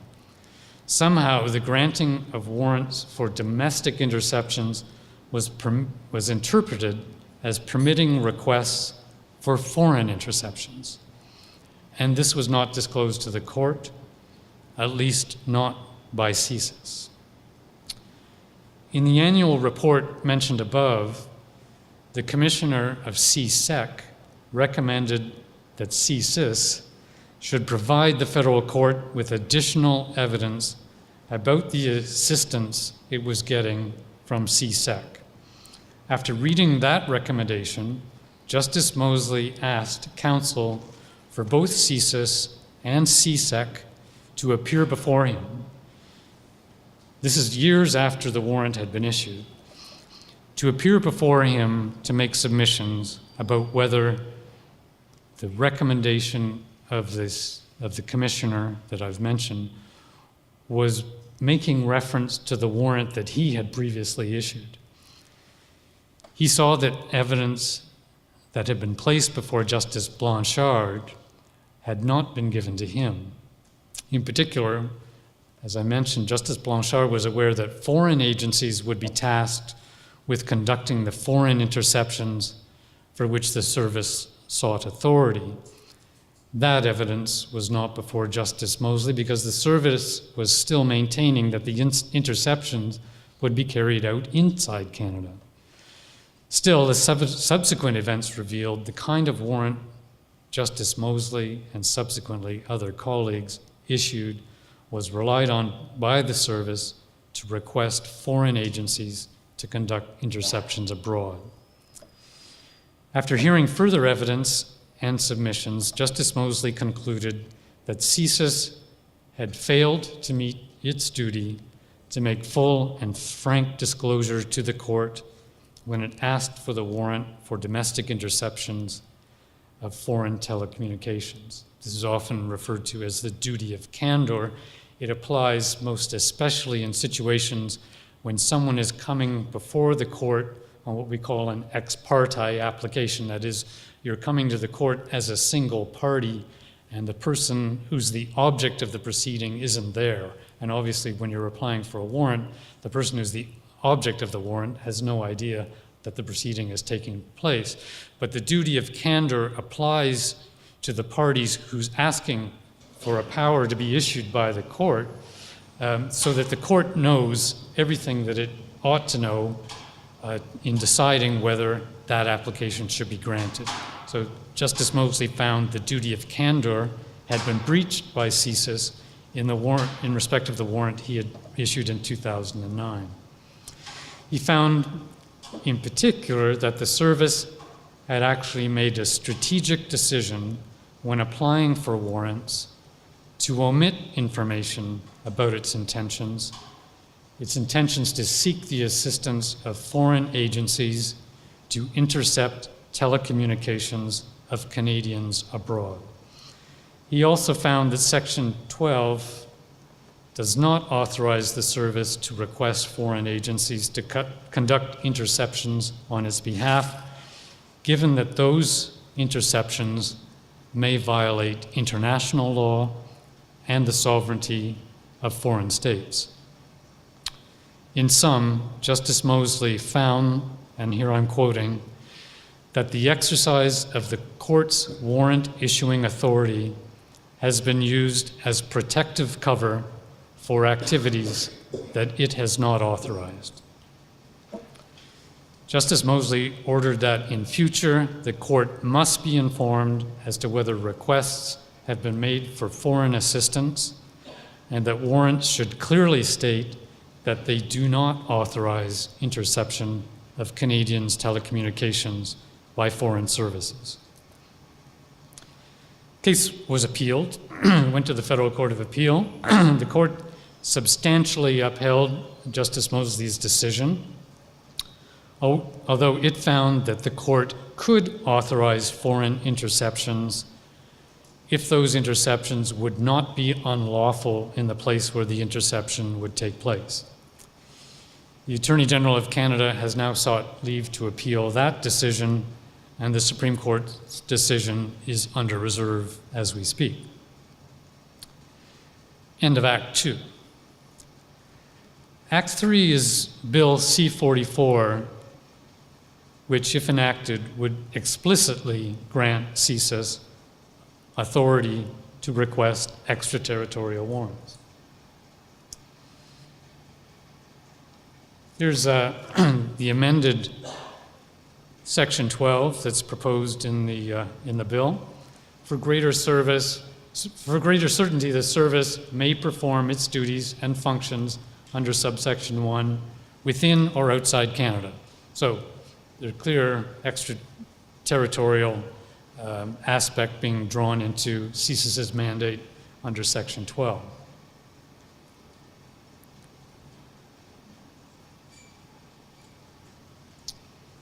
Somehow, the granting of warrants for domestic interceptions was interpreted as permitting requests for foreign interceptions. And this was not disclosed to the court, at least not by CSIS. In the annual report mentioned above, the commissioner of CSEC recommended that CSIS should provide the federal court with additional evidence about the assistance it was getting from CSEC. After reading that recommendation, Justice Mosley asked counsel for both CSIS and CSEC to appear before him. This is years after the warrant had been issued. to appear before him to make submissions about whether the recommendation of the commissioner that I've mentioned was making reference to the warrant that he had previously issued. He saw that evidence that had been placed before Justice Blanchard had not been given to him. In particular, as I mentioned, Justice Blanchard was aware that foreign agencies would be tasked with conducting the foreign interceptions for which the service sought authority. That evidence was not before Justice Mosley because the service was still maintaining that the interceptions would be carried out inside Canada. Still, the subsequent events revealed the kind of warrant Justice Mosley and subsequently other colleagues issued was relied on by the service to request foreign agencies to conduct interceptions abroad. After hearing further evidence and submissions, Justice Mosley concluded that CSIS had failed to meet its duty to make full and frank disclosure to the court when it asked for the warrant for domestic interceptions of foreign telecommunications. This is often referred to as the duty of candor. It applies most especially in situations when someone is coming before the court on what we call an ex parte application. That is, you're coming to the court as a single party, and the person who's the object of the proceeding isn't there. And obviously, when you're applying for a warrant, the person who's the object of the warrant has no idea that the proceeding is taking place. But the duty of candor applies to the parties who's asking for a power to be issued by the court, so that the court knows everything that it ought to know in deciding whether that application should be granted. So Justice Mosley found the duty of candor had been breached by CSIS in respect of the warrant he had issued in 2009. He found, in particular, that the service had actually made a strategic decision when applying for warrants to omit information about its intentions to seek the assistance of foreign agencies to intercept telecommunications of Canadians abroad. He also found that Section 12 does not authorize the service to request foreign agencies to conduct interceptions on its behalf, given that those interceptions may violate international law and the sovereignty of foreign states. In sum, Justice Mosley found, and here I'm quoting, that the exercise of the court's warrant issuing authority has been used as protective cover for activities that it has not authorized. Justice Mosley ordered that in future, the court must be informed as to whether requests have been made for foreign assistance, and that warrants should clearly state that they do not authorize interception of Canadians' telecommunications by foreign services. The case was appealed, went to the Federal Court of Appeal. The court substantially upheld Justice Mosley's decision, although it found that the court could authorize foreign interceptions if those interceptions would not be unlawful in the place where the interception would take place. The Attorney General of Canada has now sought leave to appeal that decision, and the Supreme Court's decision is under reserve as we speak. End of Act 2. Act 3 is Bill C-44, which, if enacted, would explicitly grant CSIS authority to request extraterritorial warrants. Here's the amended Section 12 that's proposed in the bill. For greater certainty, the service may perform its duties and functions under subsection 1 within or outside Canada. So there's a clear extraterritorial aspect being drawn into CSIS's mandate under Section 12.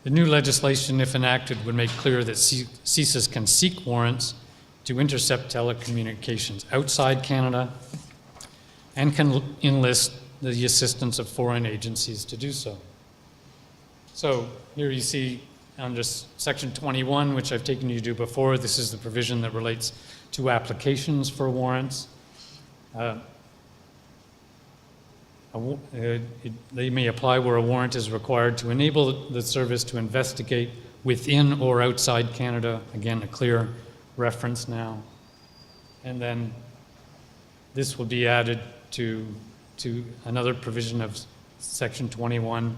The new legislation, if enacted, would make clear that CSIS can seek warrants to intercept telecommunications outside Canada and can enlist the assistance of foreign agencies to do so. So here you see under Section 21, which I've taken you to before, this is the provision that relates to applications for warrants. They may apply where a warrant is required to enable the service to investigate within or outside Canada. Again, a clear reference now. And then this will be added to another provision of Section 21,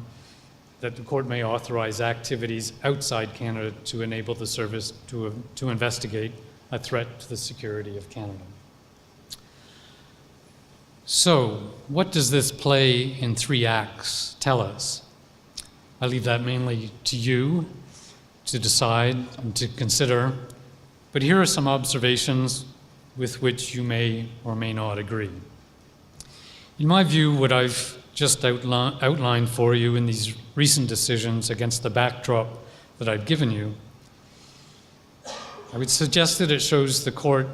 that the court may authorize activities outside Canada to enable the service to investigate a threat to the security of Canada. So, what does this play in 3 acts tell us? I leave that mainly to you to decide and to consider, but here are some observations with which you may or may not agree. In my view, what I've just outlined for you in these recent decisions against the backdrop that I've given you, I would suggest that it shows the court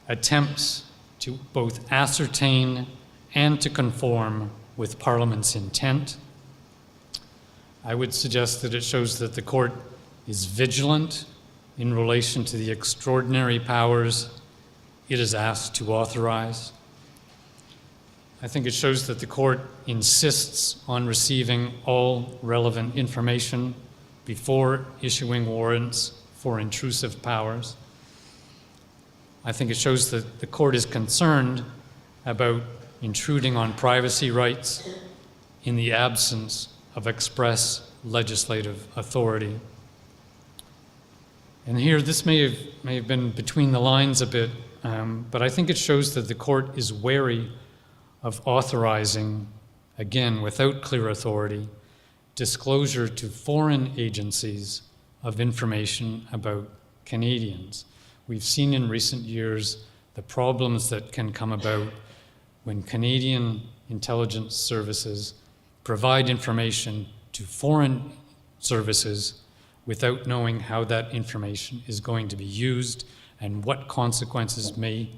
attempts to both ascertain and to conform with Parliament's intent. I would suggest that it shows that the court is vigilant in relation to the extraordinary powers it is asked to authorize. I think it shows that the court insists on receiving all relevant information before issuing warrants for intrusive powers. I think it shows that the court is concerned about intruding on privacy rights in the absence of express legislative authority. And here, this may have been between the lines a bit, but I think it shows that the court is wary of authorizing, again, without clear authority, disclosure to foreign agencies of information about Canadians. We've seen in recent years the problems that can come about when Canadian intelligence services provide information to foreign services without knowing how that information is going to be used and what consequences may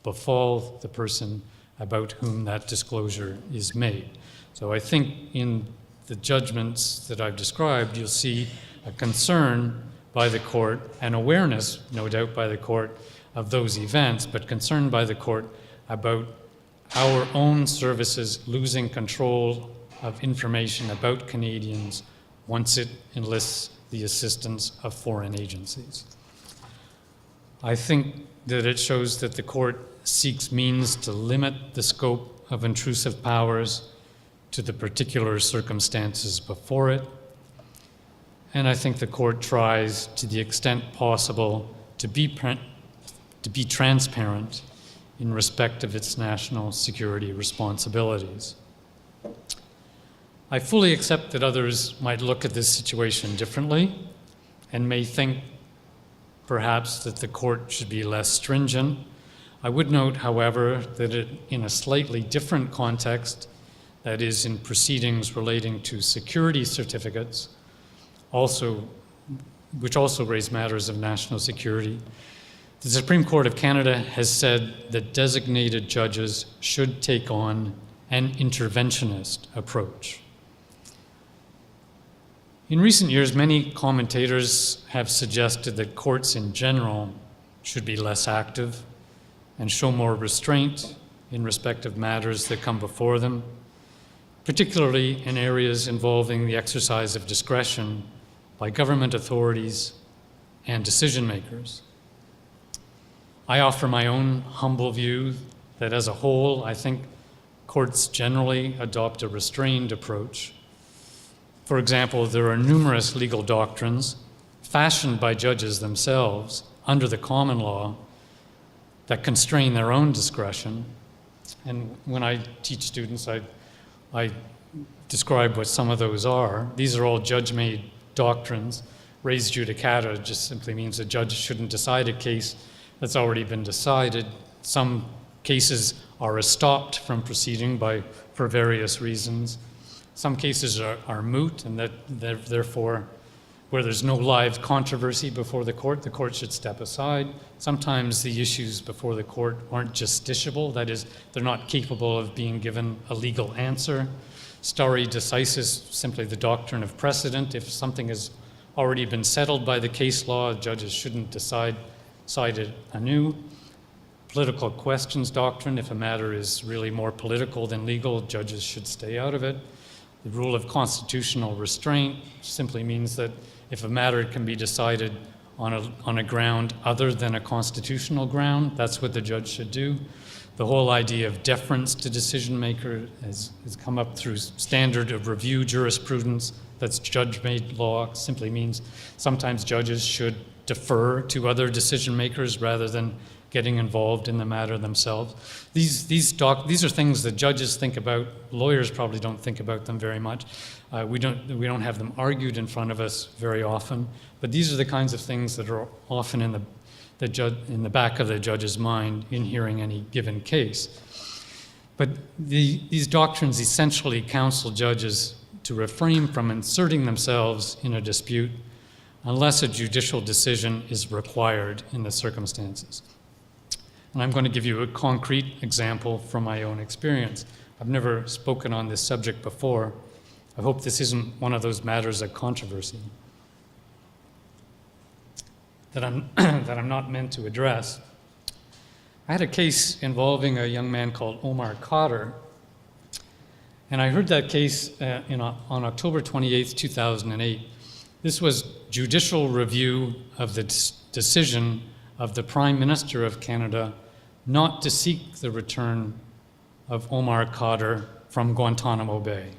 befall the person about whom that disclosure is made. So I think in the judgments that I've described, you'll see a concern by the court, and awareness, no doubt, by the court of those events, but concern by the court about our own services losing control of information about Canadians once it enlists the assistance of foreign agencies. I think that it shows that the court seeks means to limit the scope of intrusive powers to the particular circumstances before it. And I think the court tries, to the extent possible, to be transparent in respect of its national security responsibilities. I fully accept that others might look at this situation differently and may think perhaps that the court should be less stringent. I would note, however, that in a slightly different context, that is in proceedings relating to security certificates, which also raise matters of national security, the Supreme Court of Canada has said that designated judges should take on an interventionist approach. In recent years, many commentators have suggested that courts in general should be less active and show more restraint in respect of matters that come before them, particularly in areas involving the exercise of discretion by government authorities and decision makers. I offer my own humble view that as a whole, I think courts generally adopt a restrained approach. For example, there are numerous legal doctrines fashioned by judges themselves under the common law that constrain their own discretion. And when I teach students, I describe what some of those are. These are all judge-made doctrines. Res judicata just simply means a judge shouldn't decide a case that's already been decided. Some cases are stopped from proceeding for various reasons. Some cases are moot, and that therefore where there's no live controversy before the court should step aside. Sometimes the issues before the court aren't justiciable, that is, they're not capable of being given a legal answer. Stare decisis, simply the doctrine of precedent. If something has already been settled by the case law, judges shouldn't decide it anew. Political questions doctrine, if a matter is really more political than legal, judges should stay out of it. The rule of constitutional restraint simply means that if a matter can be decided on a ground other than a constitutional ground, that's what the judge should do. The whole idea of deference to decision maker has come up through standard of review jurisprudence. That's judge-made law. Simply means sometimes judges should defer to other decision makers rather than getting involved in the matter themselves. These are things that judges think about. Lawyers probably don't think about them very much. We don't have them argued in front of us very often. But these are the kinds of things that are often in the back of the judge's mind in hearing any given case. But these doctrines essentially counsel judges to refrain from inserting themselves in a dispute unless a judicial decision is required in the circumstances. And I'm going to give you a concrete example from my own experience. I've never spoken on this subject before. I hope this isn't one of those matters of controversy that I'm not meant to address. I had a case involving a young man called Omar Khadr, and I heard that case on October 28th, 2008. This was judicial review of the decision of the Prime Minister of Canada not to seek the return of Omar Khadr from Guantanamo Bay.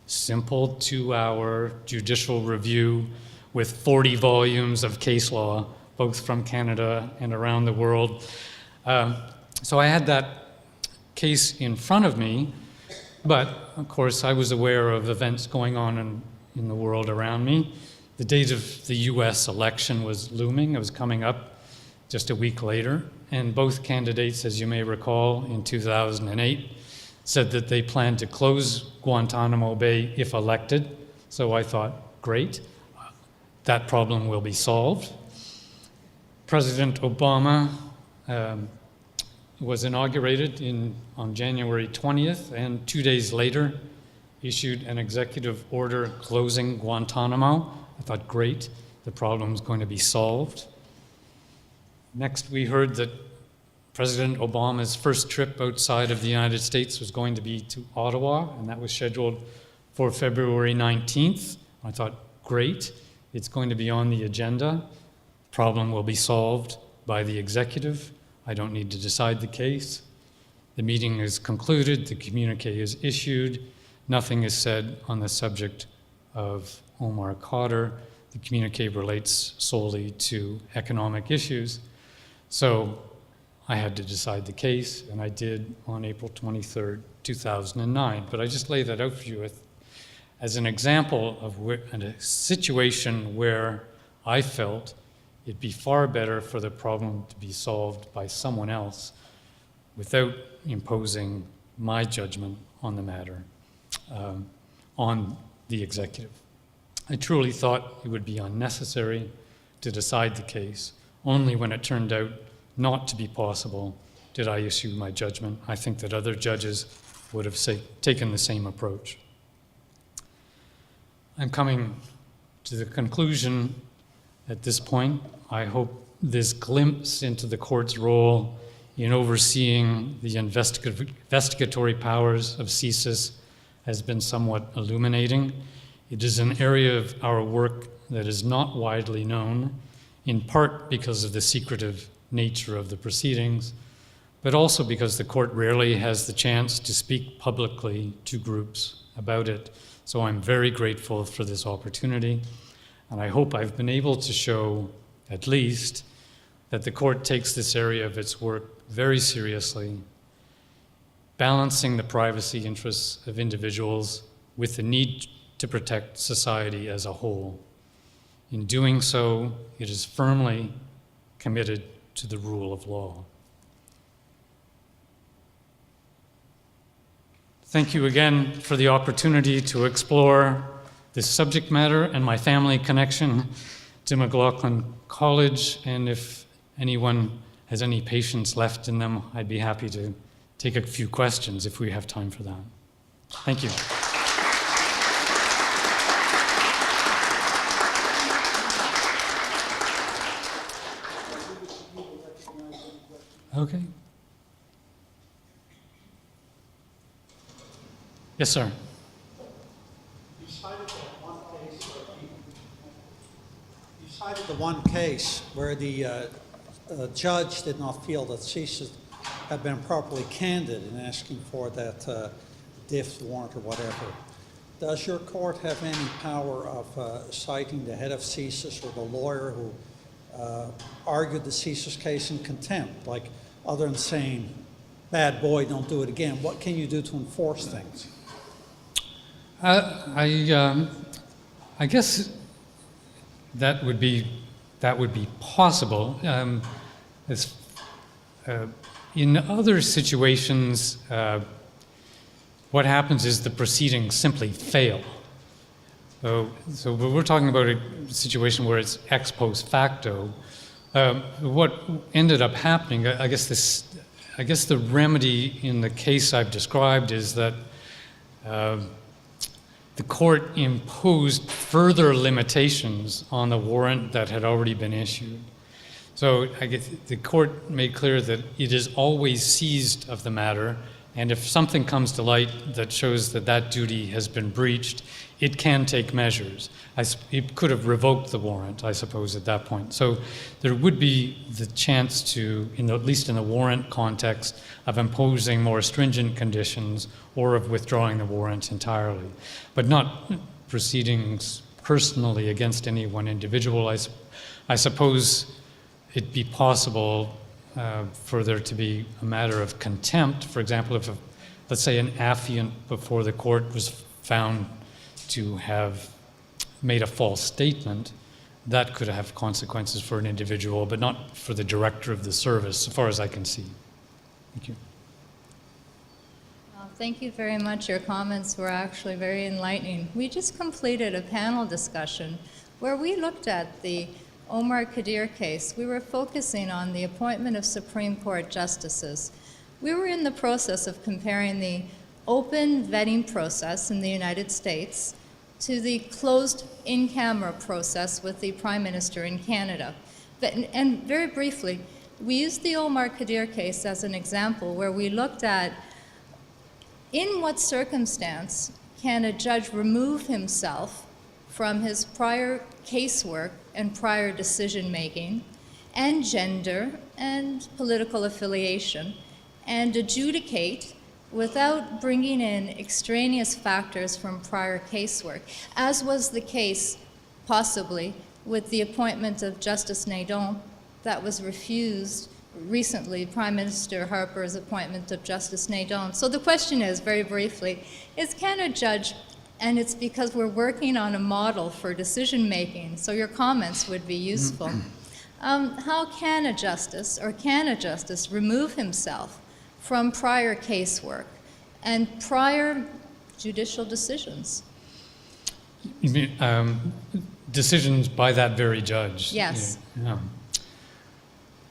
Simple 2-hour judicial review with 40 volumes of case law, both from Canada and around the world. So I had that case in front of me, but of course I was aware of events going on in the world around me. The date of the US election was looming. It was coming up just a week later. And both candidates, as you may recall, in 2008, said that they planned to close Guantanamo Bay if elected. So I thought, great, that problem will be solved. President Obama was inaugurated on January 20th, and 2 days later issued an executive order closing Guantanamo. I thought, great, the problem is going to be solved. Next, we heard that President Obama's first trip outside of the United States was going to be to Ottawa, and that was scheduled for February 19th. I thought, great, it's going to be on the agenda. The problem will be solved by the executive. I don't need to decide the case. The meeting is concluded, the communique is issued, nothing is said on the subject of Omar Khadr. The communique relates solely to economic issues. So I had to decide the case, and I did on April 23rd, 2009. But I just lay that out for you as an example of a situation where I felt it'd be far better for the problem to be solved by someone else without imposing my judgment on the matter on the executive. I truly thought it would be unnecessary to decide the case. Only when it turned out not to be possible did I issue my judgment. I think that other judges would have taken the same approach. I'm coming to the conclusion at this point. I hope this glimpse into the court's role in overseeing the investigatory powers of CSIS has been somewhat illuminating. It is an area of our work that is not widely known, in part because of the secretive nature of the proceedings, but also because the court rarely has the chance to speak publicly to groups about it. So I'm very grateful for this opportunity, and I hope I've been able to show, at least, that the court takes this area of its work very seriously, balancing the privacy interests of individuals with the need to protect society as a whole. In doing so, it is firmly committed to the rule of law. Thank you again for the opportunity to explore the subject matter and my family connection to McLaughlin College, and if anyone has any patience left in them, I'd be happy to take a few questions if we have time for that. Thank you. Okay. Yes, sir. You cited the one case where the judge did not feel that CSIS had been properly candid in asking for that DIF warrant or whatever. Does your court have any power of citing the head of CSIS or the lawyer who argued the CSIS case in contempt, like other than saying, bad boy, don't do it again? What can you do to enforce things? I guess that would be possible. In other situations, what happens is the proceedings simply fail. So we're talking about a situation where it's ex post facto. What ended up happening, I guess the remedy in the case I've described is that the court imposed further limitations on the warrant that had already been issued. So I guess the court made clear that it is always seized of the matter, and if something comes to light that shows that that duty has been breached, it can take measures. It could have revoked the warrant, I suppose, at that point. So there would be the chance to, at least in the warrant context, of imposing more stringent conditions or of withdrawing the warrant entirely, but not proceedings personally against any one individual. I suppose it'd be possible for there to be a matter of contempt. For example, if, let's say, an affiant before the court was found to have made a false statement, that could have consequences for an individual, but not for the director of the service, as far as I can see. Thank you. Thank you very much. Your comments were actually very enlightening. We just completed a panel discussion where we looked at the Omar Kadir case. We were focusing on the appointment of Supreme Court justices. We were in the process of comparing the open vetting process in the United States to the closed in-camera process with the Prime Minister in Canada. And very briefly, we used the Omar Kadir case as an example where we looked at in what circumstance can a judge remove himself from his prior casework and prior decision-making and gender and political affiliation and adjudicate without bringing in extraneous factors from prior casework, as was the case possibly with the appointment of Justice Naidoo that was refused recently, Prime Minister Harper's appointment of Justice Naidoo. So the question is, very briefly, can a judge, and it's because we're working on a model for decision-making, so your comments would be useful. How can a justice, or can a justice, remove himself from prior casework and prior judicial decisions? You mean decisions by that very judge? Yes. Yeah.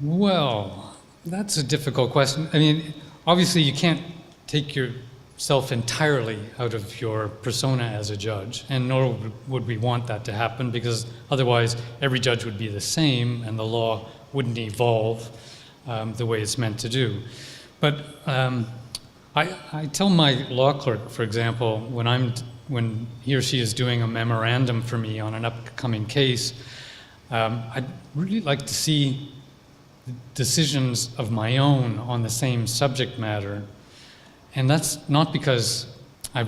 Well, that's a difficult question. I mean, obviously you can't take yourself entirely out of your persona as a judge, and nor would we want that to happen, because otherwise every judge would be the same and the law wouldn't evolve the way it's meant to do. But I tell my law clerk, for example, when he or she is doing a memorandum for me on an upcoming case, I'd really like to see decisions of my own on the same subject matter. And that's not because I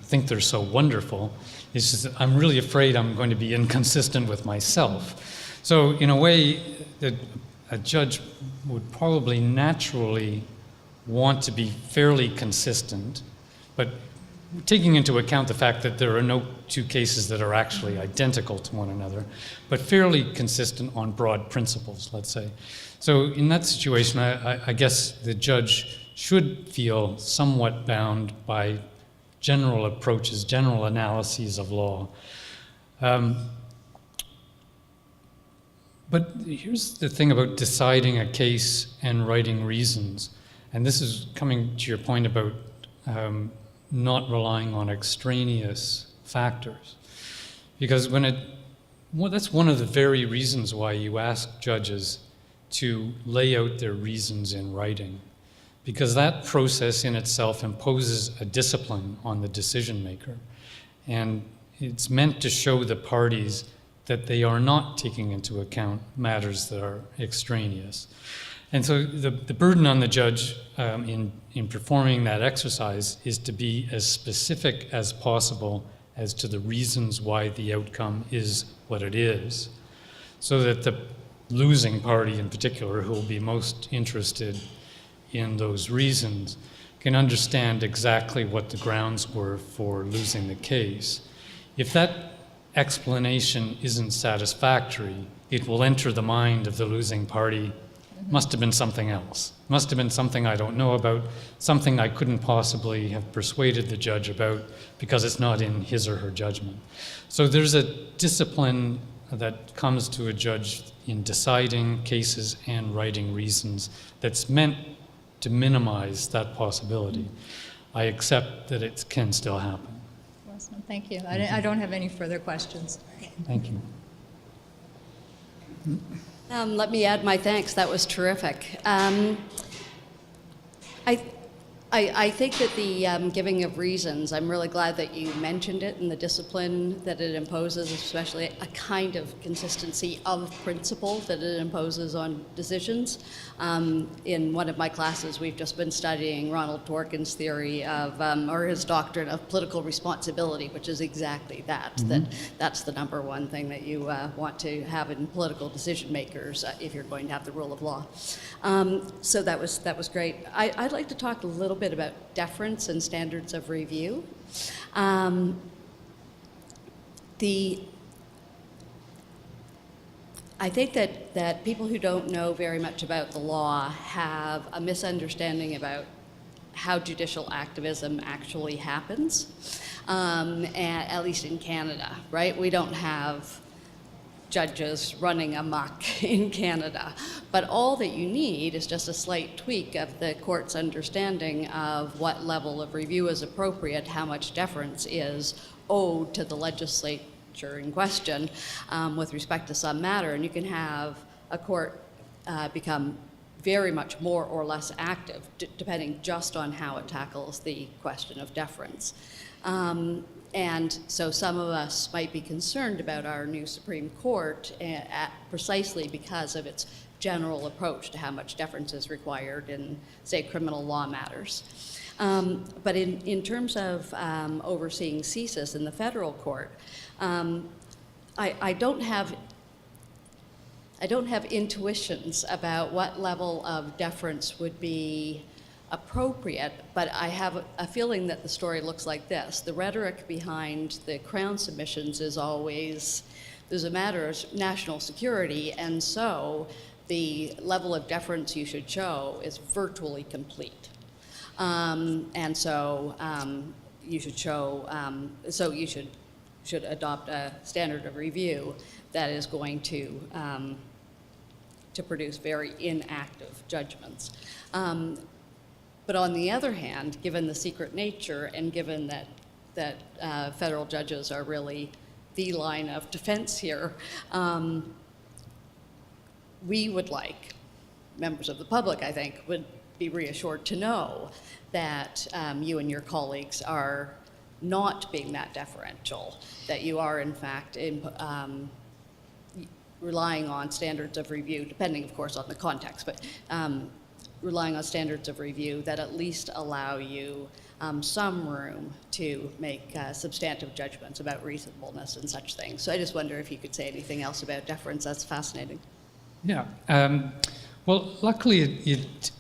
think they're so wonderful. It's just that I'm really afraid I'm going to be inconsistent with myself. So in a way, a judge would probably naturally want to be fairly consistent, but taking into account the fact that there are no two cases that are actually identical to one another, but fairly consistent on broad principles, let's say. So in that situation, I guess the judge should feel somewhat bound by general approaches, general analyses of law. But here's the thing about deciding a case and writing reasons. And this is coming to your point about not relying on extraneous factors. Because that's one of the very reasons why you ask judges to lay out their reasons in writing. Because that process in itself imposes a discipline on the decision maker. And it's meant to show the parties that they are not taking into account matters that are extraneous. And so the burden on the judge in performing that exercise is to be as specific as possible as to the reasons why the outcome is what it is, so that the losing party in particular, who will be most interested in those reasons, can understand exactly what the grounds were for losing the case. If that explanation isn't satisfactory, it will enter the mind of the losing party. Must have been something else. Must have been something I don't know about, something I couldn't possibly have persuaded the judge about because it's not in his or her judgment. So there's a discipline that comes to a judge in deciding cases and writing reasons that's meant to minimize that possibility. I accept that it can still happen. Awesome. Thank you. I don't have any further questions. Thank you. Let me add my thanks. That was terrific. I think that the giving of reasons, I'm really glad that you mentioned it, and the discipline that it imposes, especially a kind of consistency of principle that it imposes on decisions. In one of my classes, we've just been studying Ronald Dworkin's theory of, or his doctrine of political responsibility, which is exactly that. That's the number one thing that you want to have in political decision makers if you're going to have the rule of law. So that was great. I'd like to talk a little bit about deference and standards of review. I think that people who don't know very much about the law have a misunderstanding about how judicial activism actually happens, at least in Canada, right? We don't have judges running amok in Canada. But all that you need is just a slight tweak of the court's understanding of what level of review is appropriate, how much deference is owed to the legislature in question with respect to some matter, and you can have a court become very much more or less active, depending just on how it tackles the question of deference. And so some of us might be concerned about our new Supreme Court precisely because of its general approach to how much deference is required in, say, criminal law matters. But in terms of overseeing CSIS in the federal court, I don't have intuitions about what level of deference would be appropriate, but I have a feeling that the story looks like this. The rhetoric behind the Crown submissions is always, there's a matter of national security, and so the level of deference you should show is virtually complete. And so you should show, so you should adopt a standard of review that is going to produce very inactive judgments. But on the other hand, given the secret nature and given that federal judges are really the line of defense here, we would like, members of the public, I think, would be reassured to know that you and your colleagues are not being that deferential, that you are in fact relying on standards of review, depending of course on the context, but relying on standards of review that at least allow you some room to make substantive judgments about reasonableness and such things. So I just wonder if you could say anything else about deference. That's fascinating. Yeah. Well, luckily, it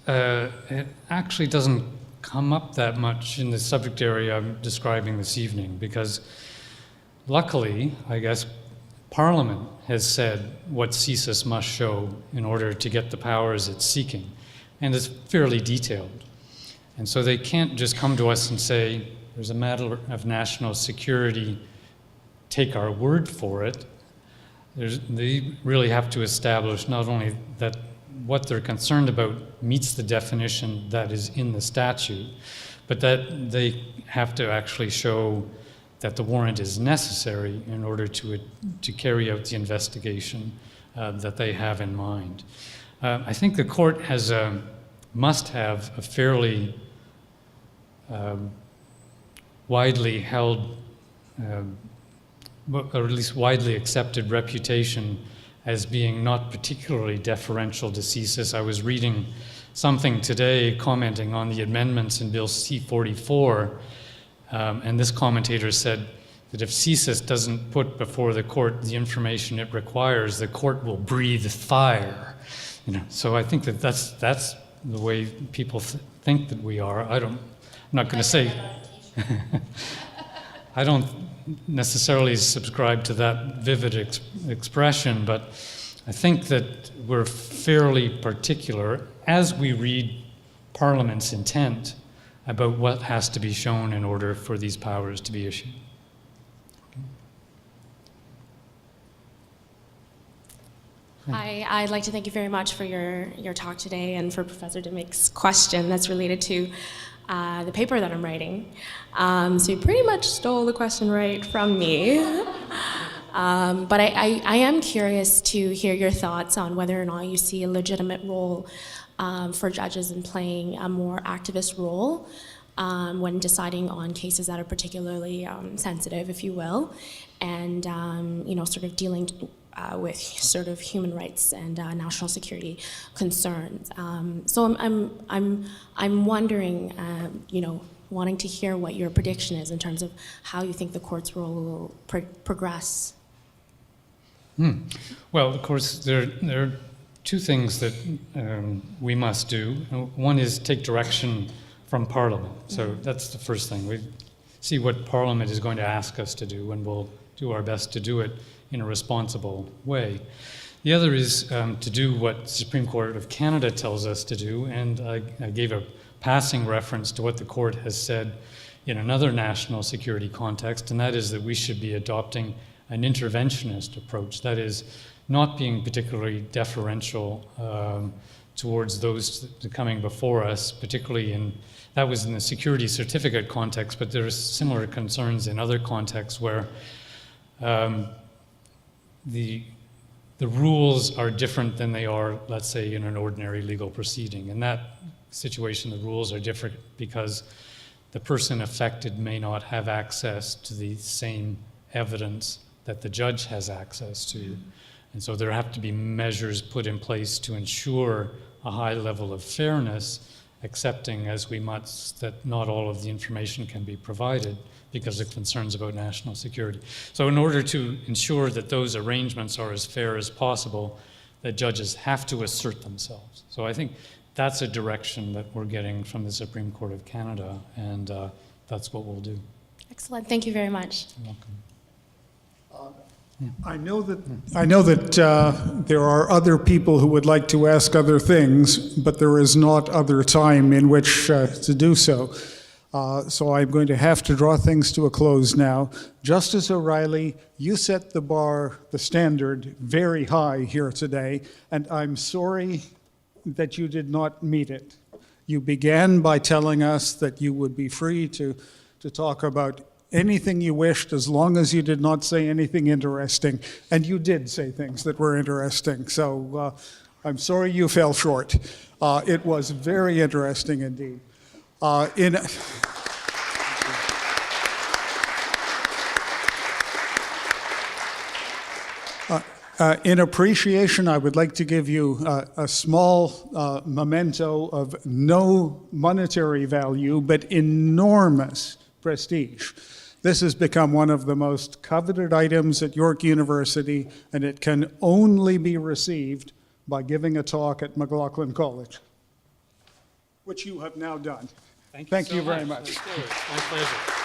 actually doesn't come up that much in the subject area I'm describing this evening, because luckily, I guess, Parliament has said what CSIS must show in order to get the powers it's seeking, and it's fairly detailed. And so they can't just come to us and say, there's a matter of national security, take our word for it. They really have to establish not only that what they're concerned about meets the definition that is in the statute, but that they have to actually show that the warrant is necessary in order to carry out the investigation that they have in mind. I think the court must have a fairly widely held, or at least widely accepted reputation as being not particularly deferential to CSIS. I was reading something today commenting on the amendments in Bill C-44, and this commentator said that if CSIS doesn't put before the court the information it requires, the court will breathe fire. So I think that that's the way people think that we are. I'm not going to say. I don't necessarily subscribe to that vivid expression, but I think that we're fairly particular as we read Parliament's intent about what has to be shown in order for these powers to be issued. Hi, I'd like to thank you very much for your talk today and for Professor Dimick's question that's related to the paper that I'm writing. So you pretty much stole the question right from me. But I am curious to hear your thoughts on whether or not you see a legitimate role for judges in playing a more activist role when deciding on cases that are particularly sensitive, if you will, and sort of dealing with sort of human rights and national security concerns. So I'm wondering, wanting to hear what your prediction is in terms of how you think the court's role will progress. Well, of course, there are two things that we must do. One is take direction from Parliament. So that's the first thing. We see what Parliament is going to ask us to do, and we'll do our best to do it in a responsible way. The other is to do what the Supreme Court of Canada tells us to do, and I gave a passing reference to what the court has said in another national security context, and that is that we should be adopting an interventionist approach, that is, not being particularly deferential towards those coming before us, particularly that was in the security certificate context, but there are similar concerns in other contexts where the rules are different than they are, let's say, in an ordinary legal proceeding. In that situation, the rules are different because the person affected may not have access to the same evidence that the judge has access to. And so there have to be measures put in place to ensure a high level of fairness, accepting as we must that not all of the information can be provided because of concerns about national security. So in order to ensure that those arrangements are as fair as possible, that judges have to assert themselves. So I think that's a direction that we're getting from the Supreme Court of Canada, and that's what we'll do. Excellent. Thank you very much. You're welcome. I know that there are other people who would like to ask other things, but there is not other time in which to do so. So I'm going to have to draw things to a close now. Justice O'Reilly, you set the bar, the standard, very high here today, and I'm sorry that you did not meet it. You began by telling us that you would be free to talk about anything you wished as long as you did not say anything interesting, and you did say things that were interesting. So I'm sorry you fell short. It was very interesting indeed. In appreciation, I would like to give you a small memento of no monetary value, but enormous prestige. This has become one of the most coveted items at York University, and it can only be received by giving a talk at McLaughlin College, which you have now done. Thank you Thank so you very much. much. My pleasure.